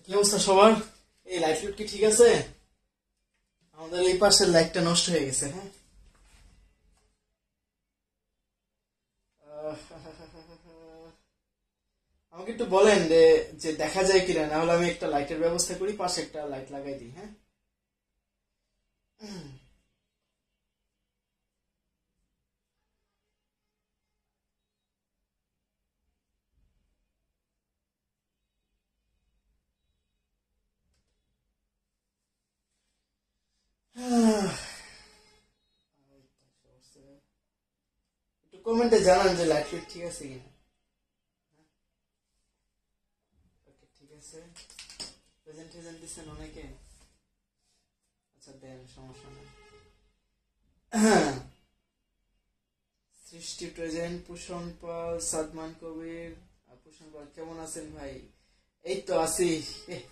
কি অবস্থা সবার? এই লাইট লুট কি ঠিক আছে? আমাদের এই পাশের লাইটটা নষ্ট হয়ে গেছে। হ্যাঁ, আহ, আমাকে একটু বলেন যে যে দেখা যায় কিনা, না হলে আমি একটা লাইটের ব্যবস্থা করি, পাশে একটা লাইট লাগাই দিই। হ্যাঁ, একটু কমেন্টে জানান যে লাইট লুট ঠিক আছে কিনা। ওকে, ঠিক আছে। প্রেজেন্টেশন দিচ্ছেন অনেকে। আচ্ছা, দেন, সমস্যা নেই। হ্যাঁ, সৃষ্টি প্রেজেন্ট, পুষণ পাল, সাদমান কবির। পুষণ পাল, কেমন আছেন ভাই? এই তো আছি। এহ,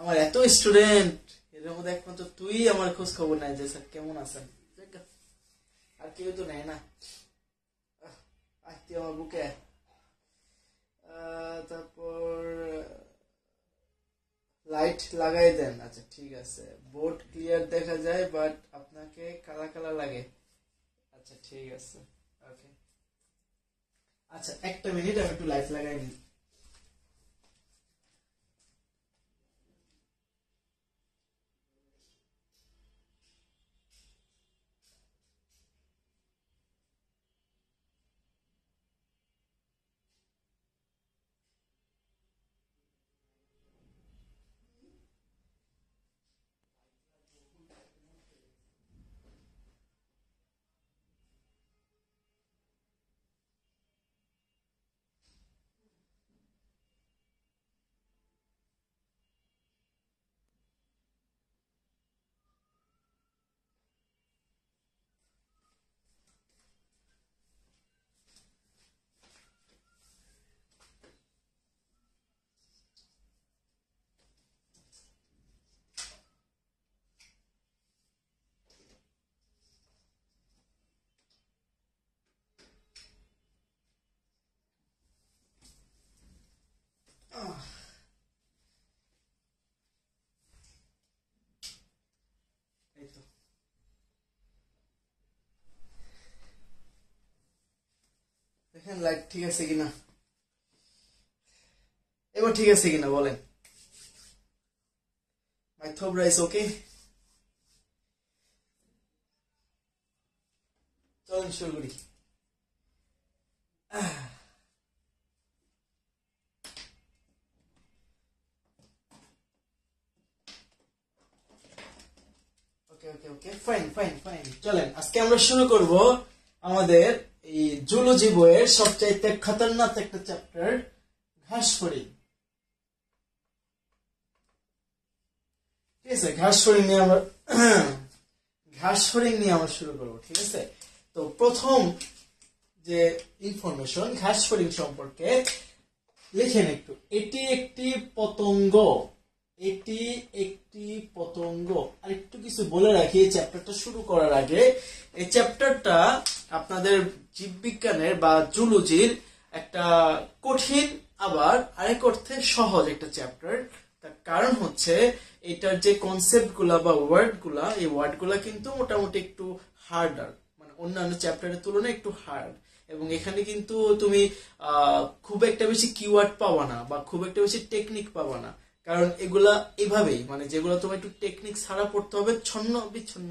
আমার এত স্টুডেন্ট, এর মধ্যে একমাত্র তুই আমার খোঁজ খবর নাই যে স্যার কেমন আছেন। দেখ, আর কেউ তো নেয় না। আহ, আয় তুই আমার বুকে আয়। তারপর লাইট লাগাই দেন। আচ্ছা, ঠিক আছে। বোর্ড ক্লিয়ার দেখা যায়, বাট আপনাকে কালা কালা লাগে। আচ্ছা, ঠিক আছে। ওকে। আচ্ছা, একটা মিনিট, আমি একটু লাইট লাগাই নিই। আহ, এই তো। দেখেন লাইট ঠিক আছে কিনা, এবার ঠিক আছে কিনা বলেন। মাই থোবরা ইজ ওকে। চলেন শুরু করি। ওকে ওকে ওকে, ফাইন ফাইন ফাইন, চলেন আজকে আমরা শুরু করব আমাদের এই জুলজি বইয়ের সবচাইতে খতরনাক একটা চ্যাপ্টার, ঘাস ফড়িং। ঠিক আছে, ঘাস ফড়িং নিয়ে আমরা ঘাস ফড়িং নিয়ে আমরা শুরু করবো। ঠিক আছে, তো প্রথম যে ইনফরমেশন ঘাস ফড়িং সম্পর্কে, লিখেন একটু। এটি একটি পতঙ্গ। এটি একটি পতঙ্গ। আর একটু কিছু বলে রাখি এই চ্যাপ্টারটা শুরু করার আগে, এই চ্যাপ্টারটা আপনাদের জীববিজ্ঞানের বা জুলজির একটা কঠিন, আবার আরেক অর্থে সহজ একটা চ্যাপ্টার। তার কারণ হচ্ছে এটার যে কনসেপ্ট গুলা বা ওয়ার্ড গুলা, এই ওয়ার্ড গুলা কিন্তু মোটামুটি একটু হার্ডার, মানে অন্যান্য চ্যাপ্টারের তুলনায় একটু হার্ড। এবং এখানে কিন্তু তুমি খুব একটা বেশি কিওয়ার্ড পাবা না, বা খুব একটা বেশি টেকনিক পাবা না। কারণ এগুলা এভাবেই, মানে যেগুলো তোমার একটু টেকনিক ছাড়া পড়তে হবে, ছন্ন বিচ্ছন্ন,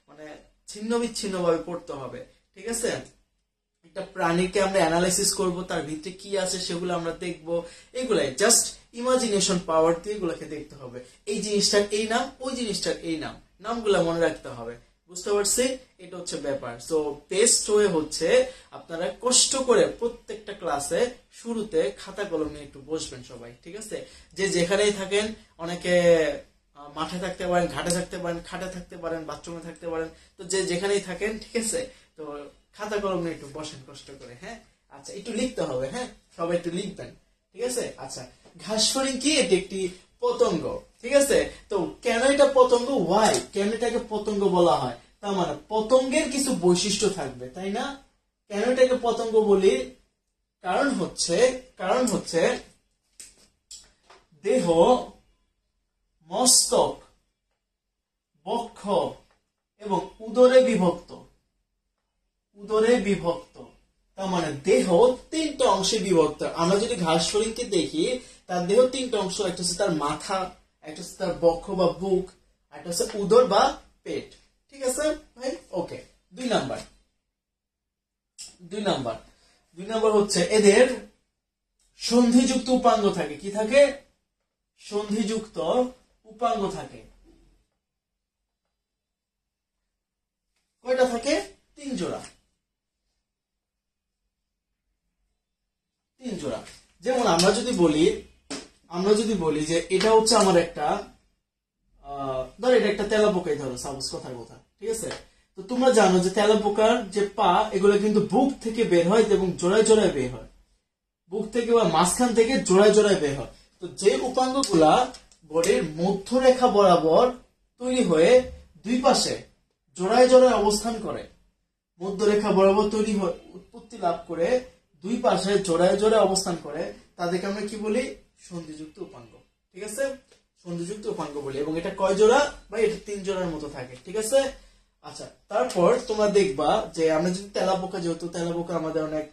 মানে ছিন্ন বিচ্ছিন্ন ভাবে পড়তে হবে। ঠিক আছে, একটা প্রাণীকে আমরা অ্যানালাইসিস করব, তার ভিতরে কি আছে সেগুলো আমরা দেখব। এগুলাই জাস্ট ইমাজিনেশন পাওয়ার দিয়ে এগুলোকে দেখতে হবে। এই জিনিসটার এই নাম, ওই জিনিসটার এই নাম, নামগুলা মনে রাখতে হবে। বুঝতে পারছি? এটা হচ্ছে ব্যাপার। সো বেস্ট ওয়ে হচ্ছে আপনারা কষ্ট করে প্রত্যেকটা ক্লাসে শুরুতে খাতা কলম নিয়ে একটু বসবেন সবাই। ঠিক আছে, যে যেখানেই থাকেন, অনেকে মাঠে থাকতে পারেন, ঘাটে থাকতে পারেন, খাটে থাকতে পারেন, বাথরুমে থাকতে পারেন, তো যে যেখানেই থাকেন, ঠিক আছে, তো খাতা কলম নিয়ে একটু বসেন কষ্ট করে। হ্যাঁ, আচ্ছা, একটু লিখতে হবে। হ্যাঁ, সবাই একটু লিখবেন। ঠিক আছে, আচ্ছা। ঘাস ফড়িং কি? এটি একটি পতঙ্গ। ঠিক আছে, তো কেন এটা পতঙ্গ, ওয়াই, কেন এটাকে পতঙ্গ বলা হয়? তার মানে পতঙ্গের কিছু বৈশিষ্ট্য থাকবে, তাই না? কেন এটাকে পতঙ্গ বলি? কারণ হচ্ছে দেহ, মস্তক, বক্ষ এবং উদরে বিভক্ত। উদরে বিভক্ত তার মানে দেহ তিনটা অংশে বিভক্ত। আমরা যদি ঘাস হরিণকে দেখি তার দেহ তিনটা অংশ, একটা হচ্ছে তার মাথা, একটা হচ্ছে তার বক্ষ বা বুক, একটা হচ্ছে উদর বা পেট। ঠিক আছে ভাই? ওকে। 2 নাম্বার হচ্ছে এদের সন্ধিযুক্ত উপাঙ্গ থাকে। কি থাকে? সন্ধিযুক্ত উপাঙ্গ থাকে। কয়টা থাকে? 3 জোড়া। 3 জোড়া। যেমন আমরা যদি বলি যে এটা হচ্ছে আমার একটা ধর এটা একটা তেলাপোকাই ধরো, সাপোজ কথার কথা। ঠিক আছে? তো তোমরা জানো যে তেলাপোকার যে পা, এগুলো কিন্তু বুক থেকে বের হয় এবং জোড়ায় জোড়ায় বের হয়। বুক থেকে বা মাঝখান থেকে জোড়ায় জোড়ায় বের হয়। তো যে উপাঙ্গগুলা বডির মধ্যরেখা বরাবর তৈরি হয়ে দুই পাশে জোড়ায় জোড়ায় অবস্থান করে, মধ্যরেখা বরাবর তৈরি হয়ে উৎপত্তি লাভ করে দুই পাশে জোড়ায় জোড়ায় অবস্থান করে, তাদেরকে আমরা কি বলি? সন্ধিযুক্ত উপাঙ্গ। ঠিক আছে? সন্ধিযুক্ত উপাঙ্গ বলি। এবং এটা কয় জোড়া? বা এটা 3 জোড়ার মতো থাকে। ঠিক আছে? আচ্ছা, তারপর তোমরা দেখবা যে আমরা যদি তেলাপোকা, যেহেতু তেলাপোকা আমাদের অনেক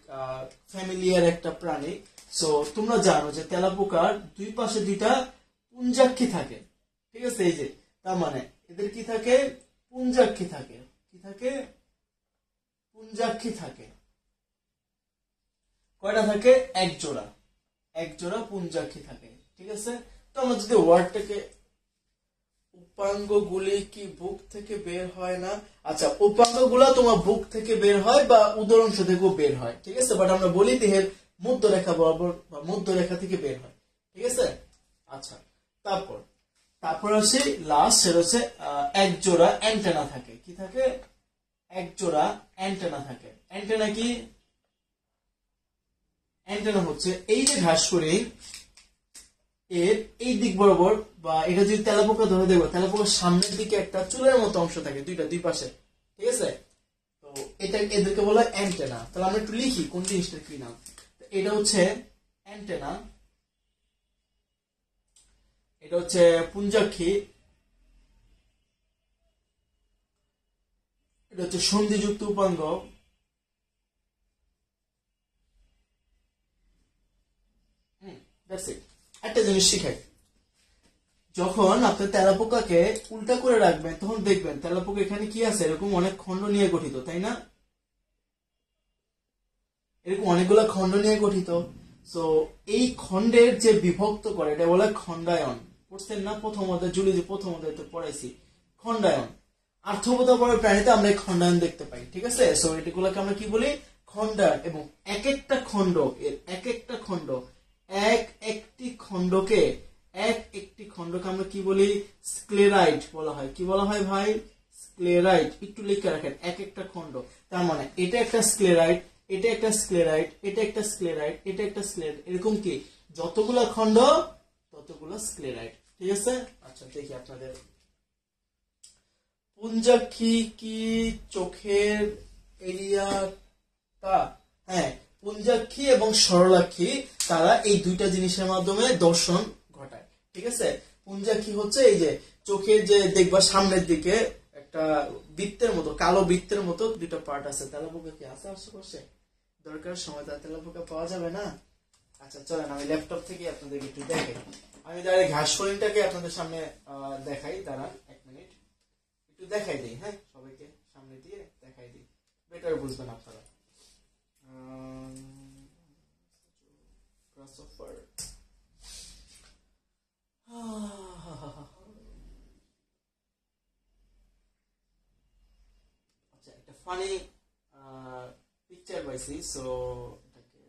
ফ্যামিলিয়ার একটা প্রাণী, সো তোমরা জানো যে তেলাপোকার দুই পাশে 2টা পুঞ্জাক্ষী থাকে। ঠিক আছে? এই যে তার মানে এদের কি থাকে? পুঞ্জাক্ষী থাকে। কি থাকে? পুঞ্জাক্ষী থাকে। কয়টা থাকে? 1 জোড়া। 1 জোড়া পুঞ্জাক্ষী থাকে। ঠিক আছে? তো আমরা যদি ওয়ার্ডটাকে, উপাঙ্গগুলি কি বুক থেকে বের হয় না? আচ্ছা, উপাঙ্গগুলা তোমার বুক থেকে বের হয় বা উদর অংশ থেকেও বের হয়। ঠিক আছে? বাট আমরা বলি দেহের মধ্যরেখা বরাবর বা মধ্যরেখা থেকে বের হয়। ঠিক আছে? আচ্ছা, তারপর আসে লাস্ট, সেটা হচ্ছে 1 জোড়া অ্যান্টেনা থাকে। কি থাকে? 1 জোড়া অ্যান্টেনা থাকে। অ্যান্টেনা কি? অ্যান্টেনা হচ্ছে এই যে ঘাস করে এর এই দিক বরাবর, বা এটা যদি তেলাপোকা ধরে দেখবো, তেলাপোকার সামনের দিকে একটা চুলের মতো অংশ থাকে, দুই পাশে। ঠিক আছে? তো এটা এদেরকে বলা হয় অ্যান্টেনা। তাহলে আমরা একটু লিখি কোন জিনিসটা কি নাম। এটা হচ্ছে অ্যান্টেনা, এটা হচ্ছে পুঞ্জাক্ষী, এটা হচ্ছে সন্ধিযুক্ত উপাঙ্গ, একটা জিনিস শিখাই, যখন আপনি তেলাপোকাকে উল্টা করে রাখবেন তখন দেখবেন তেলাপোকা এখানে কি আছে, এরকম অনেক খণ্ড নিয়ে গঠিত, তাই না? এরকম অনেকগুলো খণ্ড নিয়ে গঠিত। তো এই খণ্ডের যে বিভক্ত করে এটা বলে খণ্ডায়ন। পড়ছেন না প্রথম অধ্যায়? জুলজি প্রথম অধ্যায় তো পড়াইছি খণ্ডায়ন। আর্থ্রোপোডা পরের প্রাণীতে আমরা এই খণ্ডায়ন দেখতে পাই। ঠিক আছে? সো এগুলোকে আমরা কি বলি? খণ্ডায়ন। এবং এক একটা খণ্ড একটি খণ্ডকে আমরা কি বলি? স্ক্লেরাইড বলা হয়। কি বলা হয় ভাই? স্ক্লেরাইড। একটু লিখে রাখেন, এক একটা খণ্ড। তার মানে এটা একটা স্ক্লেরাইড, এটা একটা স্ক্লেরাইড, এটা একটা স্ক্লেরাইড, এটা একটা স্ক্লেরাইড, এরকম কি যতগুলা খণ্ড ততগুলো স্ক্লেরাইড। ঠিক আছে? আচ্ছা, দেখি আপনাদের পুঞ্জাক্ষী কি চোখের এরিয়াটা? হ্যাঁ, পুঞ্জাক্ষী এবং সরলাক্ষী তারা এই দুইটা জিনিসের মাধ্যমে দর্শন ঘটায়। ঠিক আছে? পুঞ্জাক্ষী হচ্ছে এই যে চোখের যে দেখবা সামনের দিকে একটা বৃত্তের মতো, কালো বৃত্তের মতো 2টা পার্ট আছে। তেলাপোকা কি আছে আশেপাশে? দরকার সময় তার তেলাপোকা পাওয়া যাবে না। আচ্ছা চলেন আমি ল্যাপটপ থেকে আপনাদের একটু দেখাই। আমি তাহলে ঘাস হরিণটাকে আপনাদের সামনে দেখাই। দাঁড়ান 1 মিনিট, একটু দেখাই দিই। হ্যাঁ, সবাইকে সামনে দিয়ে দেখাই দিই, বেটার বুঝবেন আপনারা। আচ্ছা, একটা ফানি পিকচার পাইছি, সো এটাকে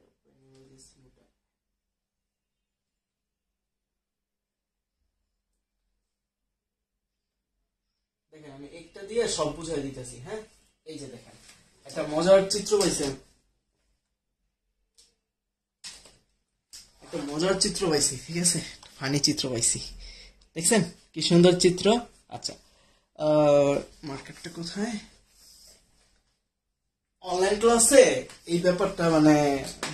দেখেন আমি একটা দিয়ে সব বুঝাই দিতেছি। হ্যাঁ, এই যে দেখেন একটা মজার চিত্র পাইছেন, ঠিক আছে? ফানি চিত্র পাইছি, দেখছেন কি সুন্দর চিত্র। আচ্ছা, মার্কেটটা কোথায়? অনলাইন ক্লাসে এই ব্যাপারটা মানে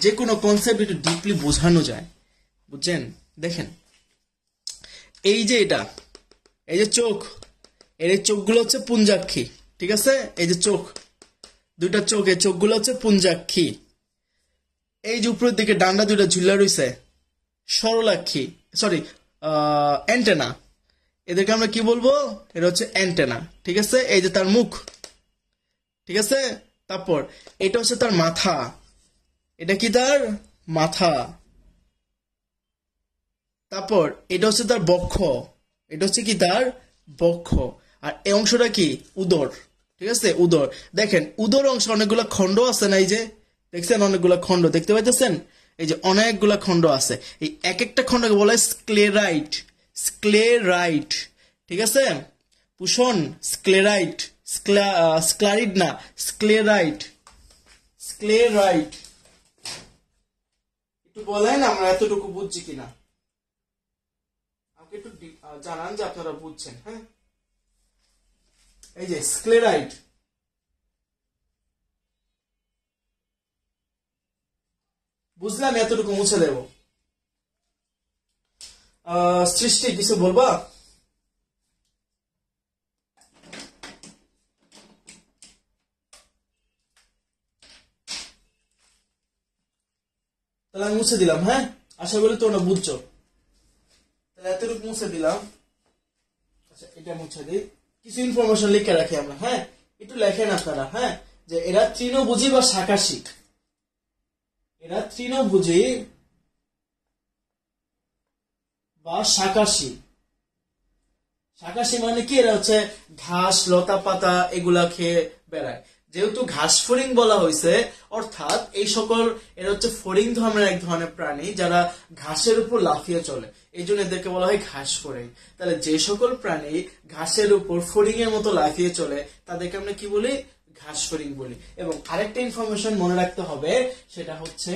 যে কোনো কনসেপ্ট একটু ডিপলি বোঝানো যায়, বুঝছেন? দেখেন এই যে এটা, এই যে চোখ, এর এই চোখগুলো হচ্ছে পুঞ্জাক্ষী, ঠিক আছে? এই যে চোখ, দুইটা চোখ, এই চোখগুলো হচ্ছে পুঞ্জাক্ষী। এই যে উপরের দিকে ডান্ডা দুইটা ঝুলা রয়েছে, সরলাক্ষী, সরি অ্যান্টেনা। এদেরকে আমরা কি বলবো? এটা হচ্ছে অ্যান্টেনা, ঠিক আছে? এই যে তার মুখ, ঠিক আছে? তারপর এটা হচ্ছে তার মাথা, এটা কি তার মাথা। তারপর এটা হচ্ছে তার বক্ষ, এটা হচ্ছে কি তার বক্ষ। আর এই অংশটা কি? উদর, ঠিক আছে? উদর। দেখেন উদর অংশ অনেকগুলা খণ্ড আছে না? এই যে দেখছেন অনেকগুলা খণ্ড দেখতে পাইতেছেন? এই যে অনেকগুলা খণ্ড আছে, এই এক একটা খণ্ডকে বলা হয় স্ক্লেরাইট। স্ক্লেরাইট, ঠিক আছে? পুষণ স্ক্লেরাইট, স্ক্লারিড না, স্ক্লেরাইট, স্ক্লেরাইট। একটু বলেন আমরা এতটুকু বুঝছি কিনা, আমাকে একটু জানান যে আপনারা বুঝছেন। হ্যাঁ, এই যে স্ক্লেরাইট, বুঝলাম, এতটুকু মুছে দেব। সৃষ্টি কিছু বলবা? তাহলে আমি মুছে দিলাম। হ্যাঁ, আশা করি তোমরা বুঝছো। তাহলে এতটুকু মুছে দিলাম। আচ্ছা, এটা মুছে দিই, কিছু ইনফরমেশন লিখে রাখি আমরা। হ্যাঁ, একটু লেখেন আপনারা। হ্যাঁ, যে এরা তৃণভোজী বা শাকাশী, এরা তৃণভোজী বা শাকাশী। শাকাশী মানে কি? এরা হচ্ছে ঘাস, লতা পাতা এগুলা খেয়ে বেড়ায়। যেহেতু ঘাস ফড়িং বলা হয়েছে, অর্থাৎ এই সকল, এরা হচ্ছে ফড়িং ধর্মের এক ধরনের প্রাণী যারা ঘাসের উপর লাফিয়ে চলে, এই জন্য এদেরকে বলা হয় ঘাস ফড়িং। তাহলে যে সকল প্রাণী ঘাসের উপর ফড়িং এর মতো লাফিয়ে চলে তাদেরকে আমরা কি বলি? ঘাস ফড়িং বলি। এবং আরেকটা ইনফরমেশন মনে রাখতে হবে, সেটা হচ্ছে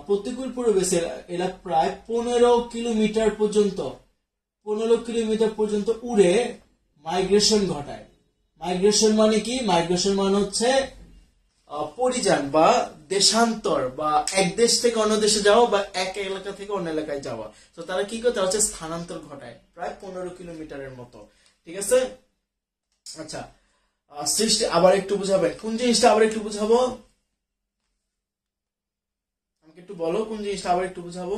প্রতিকূল পরিবেশে এরা প্রায় 15 কিলোমিটার পর্যন্ত উড়ে মাইগ্রেশন ঘটায়। মাইগ্রেশন মানে কি? মাইগ্রেশন মানে হচ্ছে পরিযান বা দেশান্তর, বা এক দেশ থেকে অন্য দেশে যাওয়া, বা এক এলাকা থেকে অন্য এলাকায় যাওয়া। তো তারা কি করে? তারা হচ্ছে স্থানান্তর ঘটায় প্রায় 15 কিলোমিটারের মতো, ঠিক আছে? আচ্ছা, সৃষ্টি আবার একটু বুঝাবেন? কোন জিনিসটা আবার একটু বুঝাবো? আমাকে একটু বলো কোন জিনিসটা আবার একটু বুঝাবো।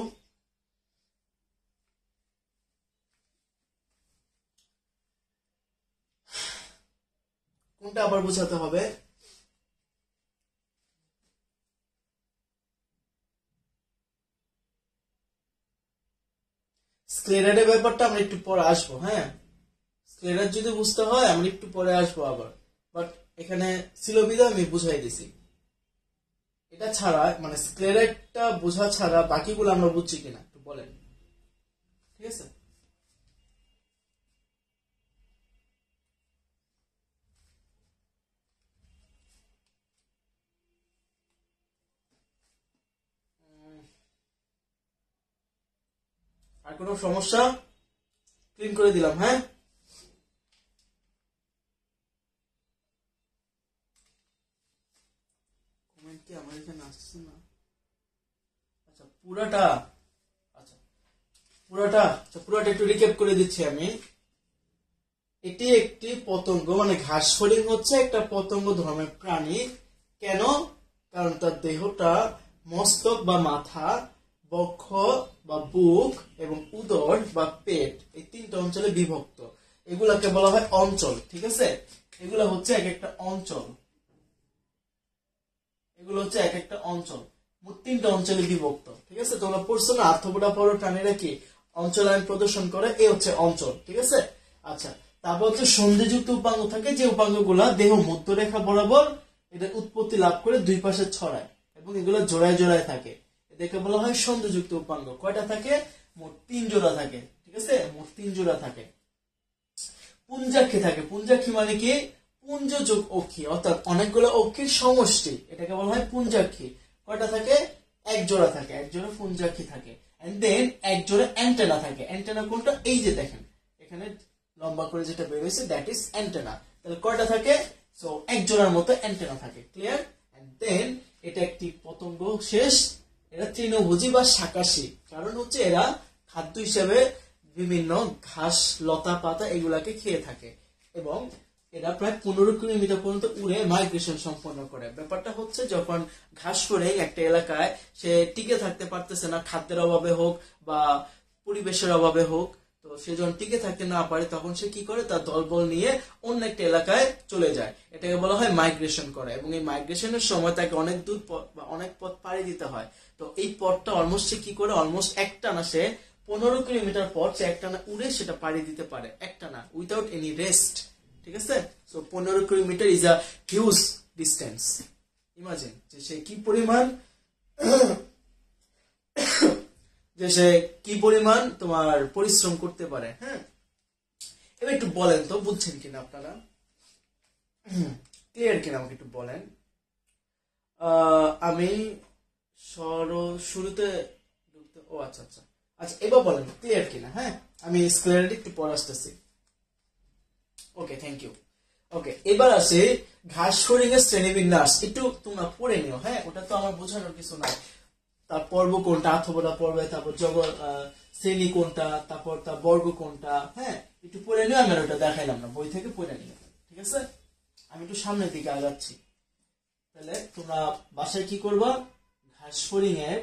কোনটা আবার বুঝাতে হবে? স্ক্লেরারের ব্যাপারটা আমরা একটু পরে আসবো। হ্যাঁ, স্ক্লেরার যদি বুঝতে হয় আমরা একটু পরে আসবো আবার, বাট এখানে ছিল বিধায় আমি বুঝাই দিছি। এটা ছাড়া মানে স্ক্লেরারটা বোঝা ছাড়া বাকিগুলো আমরা বুঝছি কিনা একটু বলেন, ঠিক আছে? আর কোনো সমস্যা? ক্লিন করে দিলাম। হ্যাঁ, কমেন্ট কি আমার এখানে আসছে না? আচ্ছা পুরাটা, আচ্ছা পুরাটা একটু রিক্যাপ করে দিচ্ছি আমি। এটি একটি পতঙ্গ, মানে ঘাস ফড়িং হচ্ছে একটা পতঙ্গ ধর্মের প্রাণী। কেন? কারণ তার দেহটা মস্তক বা মাথা, বক্ষ বা বুক এবং উদর বা পেট, এই 3টা অঞ্চলে বিভক্ত। এগুলাকে বলা হয় অঞ্চল, ঠিক আছে? এগুলা হচ্ছে এক একটা অঞ্চল, এগুলো হচ্ছে এক একটা অঞ্চল, মোট 3টা অঞ্চলে বিভক্ত, ঠিক আছে? তোমরা পড়ছো না আর্থপোডা পড়ো, প্রাণীরা কি অঞ্চলায়ন প্রদর্শন করে, এ হচ্ছে অঞ্চল, ঠিক আছে? আচ্ছা, তারপর হচ্ছে সন্ধিযুক্ত উপাঙ্গ থাকে, যে উপাঙ্গগুলা দেহ মধ্যরেখা বরাবর এটা উৎপত্তি লাভ করে দুই পাশে ছড়ায় এবং এগুলো জোড়ায় জোড়ায় থাকে, এদেরকে বলা হয় সন্ধিযুক্ত উপাঙ্গ। কয়টা থাকে? মোট 3 জোড়া থাকে, ঠিক আছে? মোট 3 জোড়া থাকে। পুঞ্জাক্ষী থাকে, পুঞ্জাক্ষী মানে কি? পুঞ্জ যোগ অক্ষী, অর্থাৎ অনেকগুলো অক্ষীর সমষ্টি, এটাকে বলা হয় পুঞ্জাক্ষী। কয়টা থাকে? 1 জোড়া থাকে, 1 জোড়া পুঞ্জাক্ষী থাকে। এন্ড দেন 1 জোড়া অ্যান্টেনা থাকে। অ্যান্টেনা কোনটা? এই যে দেখেন এখানে লম্বা করে যেটা বের হয়েছে, দ্যাট ইজ অ্যান্টেনা। তাহলে কয়টা থাকে? সো 1 জোড়ার মতো অ্যান্টেনা থাকে, ক্লিয়ার? এন্ড দেন এটা একটি পতঙ্গ শেষ। এরা তৃণভোজী বা শাকাশী, কারণ হচ্ছে এরা খাদ্য হিসেবে বিভিন্ন ঘাস লতা পাতা এগুলাকে খেয়ে থাকে এবং এরা প্রায় 15 কিলোমিটার পর্যন্ত উড়ে মাইগ্রেশন সম্পন্ন করে। ব্যাপারটা হচ্ছে যখন ঘাস ফড়িং একটা এলাকায় সে টিকে থাকতে পারতেছে না, খাদ্যের অভাবে হোক বা পরিবেশের অভাবে হোক, তো সে যখন টিকে থাকতে না পারে তখন সে কি করে, তার দলবল নিয়ে অন্য একটা এলাকায় চলে যায়। এটাকে বলা হয় মাইগ্রেশন করে এবং এই মাইগ্রেশনের সময় তাকে অনেক দূর বা অনেক পথ পাড়ি দিতে হয়। তো এই পথটা অলমোস্ট সে কি করে, অলমোস্ট একটানা সে 15 কিলোমিটার পর সে একটানা উড়ে সেটা পাড়ি দিতে পারে, একটানা উইদাউট এনি রেস্ট। ঠিক আছে, so 15 kilometre is a huge distance. Imagine যে সে কি পরিমাণ তোমার পরিশ্রম করতে পারে। হ্যাঁ, এবার একটু বলেন তো বুঝছেন কিনা আপনারা, ক্লিয়ার কিনা আমাকে একটু বলেন। আমি শুরুতে ও আচ্ছা আচ্ছা আচ্ছা, এবার বলেন ক্লিয়ার কিনা। হ্যাঁ, আমি স্ক্লেরিটি একটু পড়ে আসতেছি। ওকে, থ্যাংক ইউ। ওকে, এবার আসে ঘাস ফড়িং এর শ্রেণীবিন্যাস। একটু তোমরা পড়ে নিও। হ্যাঁ, ওটা তো আমার বোঝানোর কিছু নাই। তার পর্ব কোনটা, আথবটা পর্বে, তারপর শ্রেণী কোনটা, তারপর তার বর্গ কোনটা। হ্যাঁ, একটু পড়ে নিও, আমি ওটা দেখাইলাম না, বই থেকে পড়ে নিও। ঠিক আছে, আমি একটু সামনের দিকে আগাচ্ছি। তাহলে তোমরা বাসায় কি করবা, ঘাস ফড়িং এর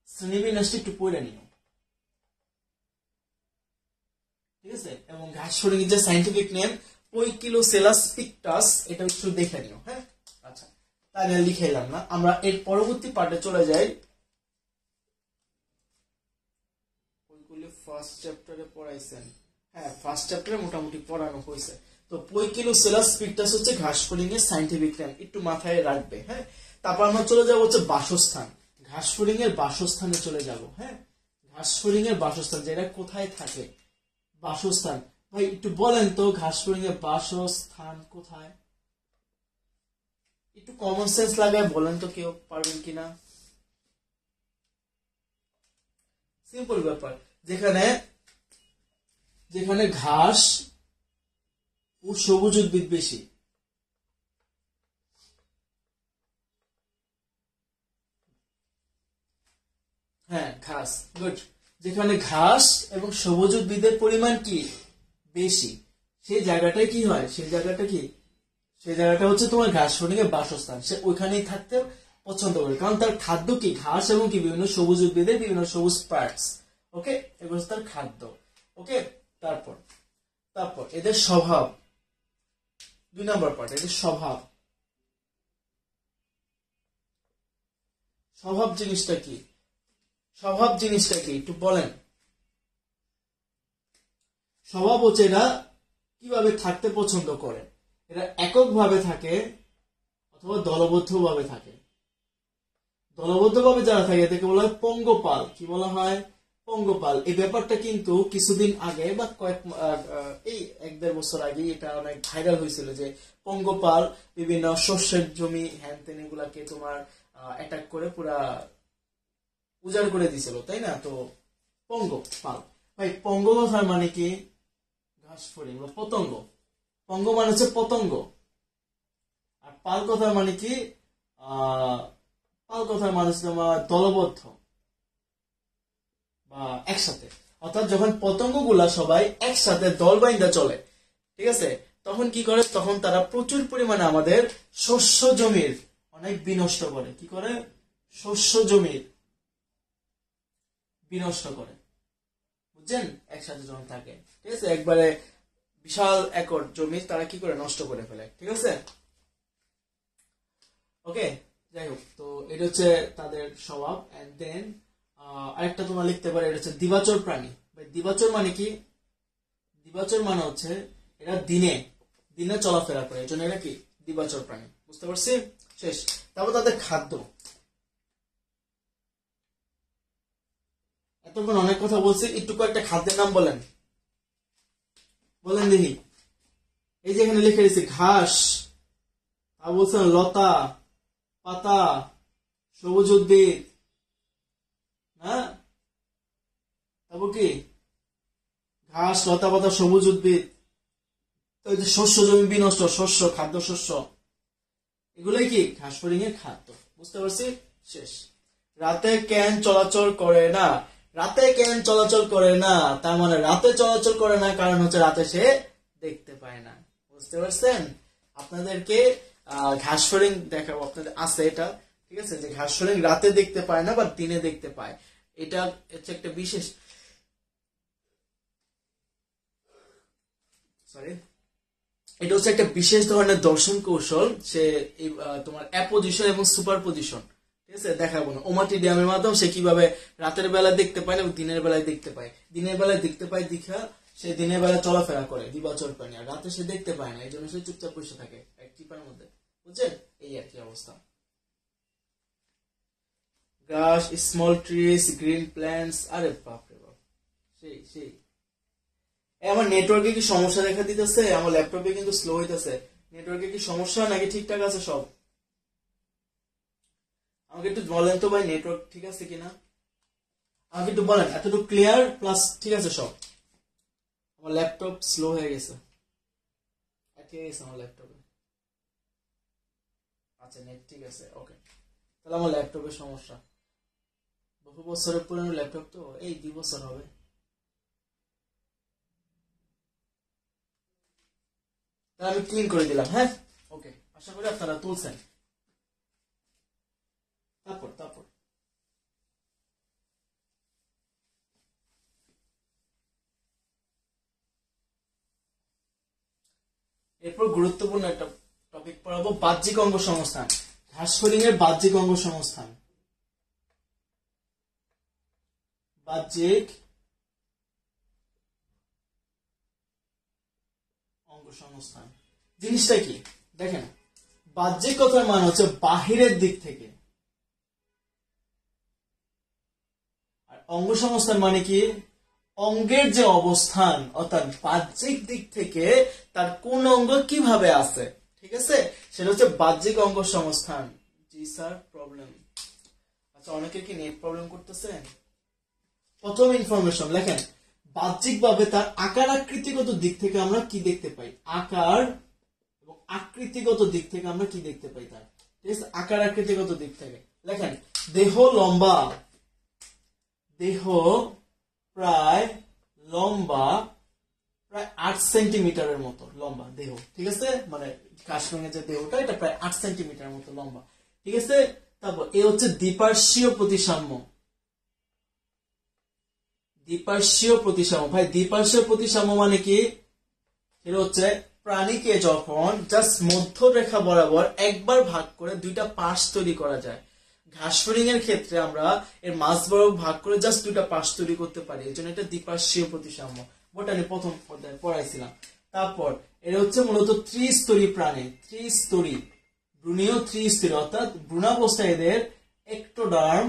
শ্রেণীবিন্যাসটা একটু পড়ে নিও। ঠিক আছে, এবং ঘাস ফড়িং এর যে সাইন্টিফিক নেম পইকিলোসেলাস পিকটাস, এটা একটু দেখে নিও। হ্যাঁ, আচ্ছা, তাহলে লিখে এলাম না, আমরা এর পরবর্তী পার্টে চলে যাই। ওইগুলি ফার্স্ট চ্যাপ্টারে পড়াইছেন। হ্যাঁ, ফার্স্ট চ্যাপ্টারে মোটামুটি পড়ানো হয়েছে। তো পইকিলোসেলাস পিকটাস হচ্ছে ঘাস ফড়িং এর সাইন্টিফিক নেম, একটু মাথায় রাখবে। হ্যাঁ, তারপর আমরা চলে যাবো হচ্ছে বাসস্থান। ঘাস ফড়িং এর বাসস্থানে চলে যাব। হ্যাঁ, ঘাস ফড়িং এর বাসস্থান, যেটা কোথায় থাকে, বাসস্থান। ভাই একটু বলেন তো ঘাস ফড়িং এর বাসস্থান কোথায়, একটু কমন সেন্স লাগায় বলেন তো, কেউ পারবেন কিনা? সিম্পল ব্যাপার, যেখানে যেখানে ঘাস ও সবুজ উদ্ভিদ বেশি। হ্যাঁ, ঘাস, গুড। যেখানে ঘাস এবং সবুজ উদ্ভিদের পরিমাণ কি বেশি, সেই জায়গাটায় কি হয়, সেই জায়গাটা হচ্ছে তোমার ঘাস ফড়িং এর বাসস্থান। সে ওইখানেই থাকতে পছন্দ করে, কারণ তার খাদ্য কি, ঘাস এবং কি বিভিন্ন সবুজ উদ্ভিদের বিভিন্ন সবুজ পার্টস। ওকে, এগুলো তার খাদ্য। ওকে, তারপর তারপর এদের স্বভাব, 2 নম্বর পার্ট, এদের স্বভাব। স্বভাব জিনিসটা কি, একটু বলেন। স্বভাব হচ্ছে এরা কিভাবে থাকতে পছন্দ করে। এরা এককভাবে থাকে অথবা দলবদ্ধভাবে থাকে। দলবদ্ধভাবে যারা থাকে এদেরকে বলা হয় পঙ্গপাল। কি বলা হয়, পঙ্গপাল। এই ব্যাপারটা কিন্তু কিছুদিন আগে বা এই 1-1.5 বছর আগে এটা অনেক ভাইরাল হয়েছিল, যে পঙ্গপাল বিভিন্ন শস্যের জমি হ্যান তেন এগুলাকে তোমার অ্যাটাক করে পুরা উজাড় করে দিছিল, তাই না? তো পঙ্গপাল, ভাই পঙ্গ কথার মানে কি, ঘাস ফড়িং বা পতঙ্গ। পঙ্গ মানে হচ্ছে পতঙ্গ, আর পাল কথার মানে কি, পাল কথার মানে হচ্ছে তোমার দলবদ্ধ বা একসাথে। অর্থাৎ যখন পতঙ্গ গুলা সবাই একসাথে দল বাইন্দা চলে, ঠিক আছে, তখন কি করে, তখন তারা প্রচুর পরিমাণে আমাদের শস্য জমির অনেক বিনষ্ট করে। কি করে, শস্য জমির বিনষ্ট করে, বুঝছেন? একসাথে যখন থাকে, ঠিক আছে, একবারে বিশাল একর জমি তারা কি করে নষ্ট করে ফেলে। ঠিক আছে, ওকে, যাই হোক, তো এটা হচ্ছে তাদের স্বভাব। এন্ড দেন আরেকটা তোমরা লিখতে পারো, এটা হচ্ছে দিবাচর প্রাণী। দিবাচর মানে কি, দিবাচর মানে হচ্ছে এরা দিনে দিনে চলাফেরা করে, এই জন্য এরা কি দিবাচর প্রাণী। বুঝতে পারছি? শেষ। তারপর তাদের খাদ্য। এতক্ষণ অনেক কথা বলছি, একটু কয়েকটা খাদ্যের নাম বলেন, বলেন দেখি। এই যে এখানে লিখে দিয়েছি ঘাস, আর বলছেন লতা পাতা, সবুজ উদ্ভিদ, হ্যাঁ, তারপর কি ঘাস লতা পাতা সবুজ উদ্ভিদ, শস্য জমি বিনষ্ট, শস্য খাদ্য শস্য, এগুলোই কি ঘাস ফড়িং এর খাদ্য। বুঝতে পারছি? শেষ। রাতে কেন চলাচল করে না? রাতে কেন চলাচল করে না, তার মানে রাতে চলাচল করে না কারণ হচ্ছে রাতে সে দেখতে পায় না। বুঝতে পারছেন? আপনাদেরকে ঘাস ফড়িং দেখাবো, আপনাদের আছে এটা, ঠিক আছে, যে ঘাস ফড়িং রাতে দেখতে পায় না বা দিনে দেখতে পায়। এটা হচ্ছে একটা বিশেষ, সরি, এটা হচ্ছে একটা বিশেষ ধরনের দর্শন কৌশল। সে তোমার অ্যাপোজিশন এবং সুপার পজিশন, ঠিক আছে, দেখাবো না। ওমাটিডিয়ামের মাধ্যমে সে কিভাবে রাতের বেলা দেখতে পায় না এবং দিনের বেলায় দেখতে পায়। দিনের বেলায় দেখতে পায় দীঘা সে দিনের বেলা চলাফেরা করে দিবাচল প্রাণী, আর রাতে সে দেখতে পায় না, এই জন্য সে চুপচাপ বসে থাকে এক টিপার মধ্যে। বুঝছেন? এই আর কি অবস্থা। গ্রাস, স্মল ট্রিজ, গ্রিন প্ল্যান্টস, আরে বাপরে বাপ, সেই সেই। আমার নেটওয়ার্কে কি সমস্যা দেখা দিতেছে? আমার ল্যাপটপে কিন্তু স্লো হইতেছে। নেটওয়ার্কে কি সমস্যা নাকি ঠিকঠাক আছে সব? আমাকে একটু বলেন তো ভাই, নেটওয়ার্ক ঠিক আছে কিনা আমাকে একটু বলেন। এতটুকু ক্লিয়ার প্লাস ঠিক আছে সব? আমার ল্যাপটপ স্লো হয়ে গেছে, আটকে গেছে আমার ল্যাপটপে। আচ্ছা, নেট ঠিক আছে, ওকে। তাহলে আমার ল্যাপটপের সমস্যা, বহু বছরের পুরানো ল্যাপটপ তো, এই 2 বছর হবে। তাহলে আমি ক্লিন করে দিলাম, হ্যাঁ, ওকে। আশা করি আপনারা তুলছেন। তারপর তারপর এরপর গুরুত্বপূর্ণ একটা টপিক পড়াবো, বাহ্যিক অঙ্গ সংস্থান। ঘাস ফড়িং এর বাহ্যিক অঙ্গ সংস্থান। বাহ্যিক অঙ্গ সংস্থান জিনিসটা কি দেখেন। বাহ্যিক কথার মানে হচ্ছে বাহিরের দিক থেকে, আর অঙ্গ সংস্থান মানে কি অঙ্গের যে অবস্থান, অর্থাৎ বাহ্যিক দিক থেকে তার কোন অঙ্গ কিভাবে আছে, ঠিক আছে, সেটা হচ্ছে বাহ্যিক অঙ্গ সংস্থান। জি স্যার, প্রবলেম। আচ্ছা, অনেকের কি নেট প্রবলেম করতেছে? প্রথম ইনফরমেশন লেখেন, বাহ্যিক ভাবে তার আকার আকৃতিগত দিক থেকে আমরা কি দেখতে পাই। আকার এবং আকৃতিগত দিক থেকে আমরা কি দেখতে পাই তার, ঠিক আছে, আকার আকৃতিগত দিক থেকে লেখেন। দেহ লম্বা, দেহ প্রায় লম্বা, প্রায় 8 সেন্টিমিটারের মতো লম্বা দেহ, ঠিক আছে, মানে কাশ্মীরের যে দেহটা এটা প্রায় 8 সেন্টিমিটারের মতো লম্বা, ঠিক আছে। তারপর এ হচ্ছে দ্বিপার্শ্বীয় প্রতিসাম্য। দ্বিপার্শ্বীয় প্রতিসাম্য, ভাই দ্বিপার্শ্বীয় প্রতিসাম্য মানে কি? এটা হচ্ছে প্রাণীকে যখন জাস্ট মধ্যরেখা বরাবর একবার ভাগ করে দুইটা পাশ তৈরি করা যায়। ঘাস ফড়িং এর ক্ষেত্রে আমরা এর মাঝ বরাবর ভাগ করে জাস্ট দুইটা পাশ তৈরি করতে পারি, এই জন্য এটা দ্বিপার্শ্বীয় প্রতিসাম্য। বোটানি প্রথম অধ্যায়ে পড়াইছিলাম। তারপর এটা হচ্ছে মূলত ত্রিস্তরী প্রাণী, ত্রিস্তরী, ভ্রূণীয় ত্রিস্তরী, অর্থাৎ ভ্রূণাবস্থায় এদের একটোডার্ম,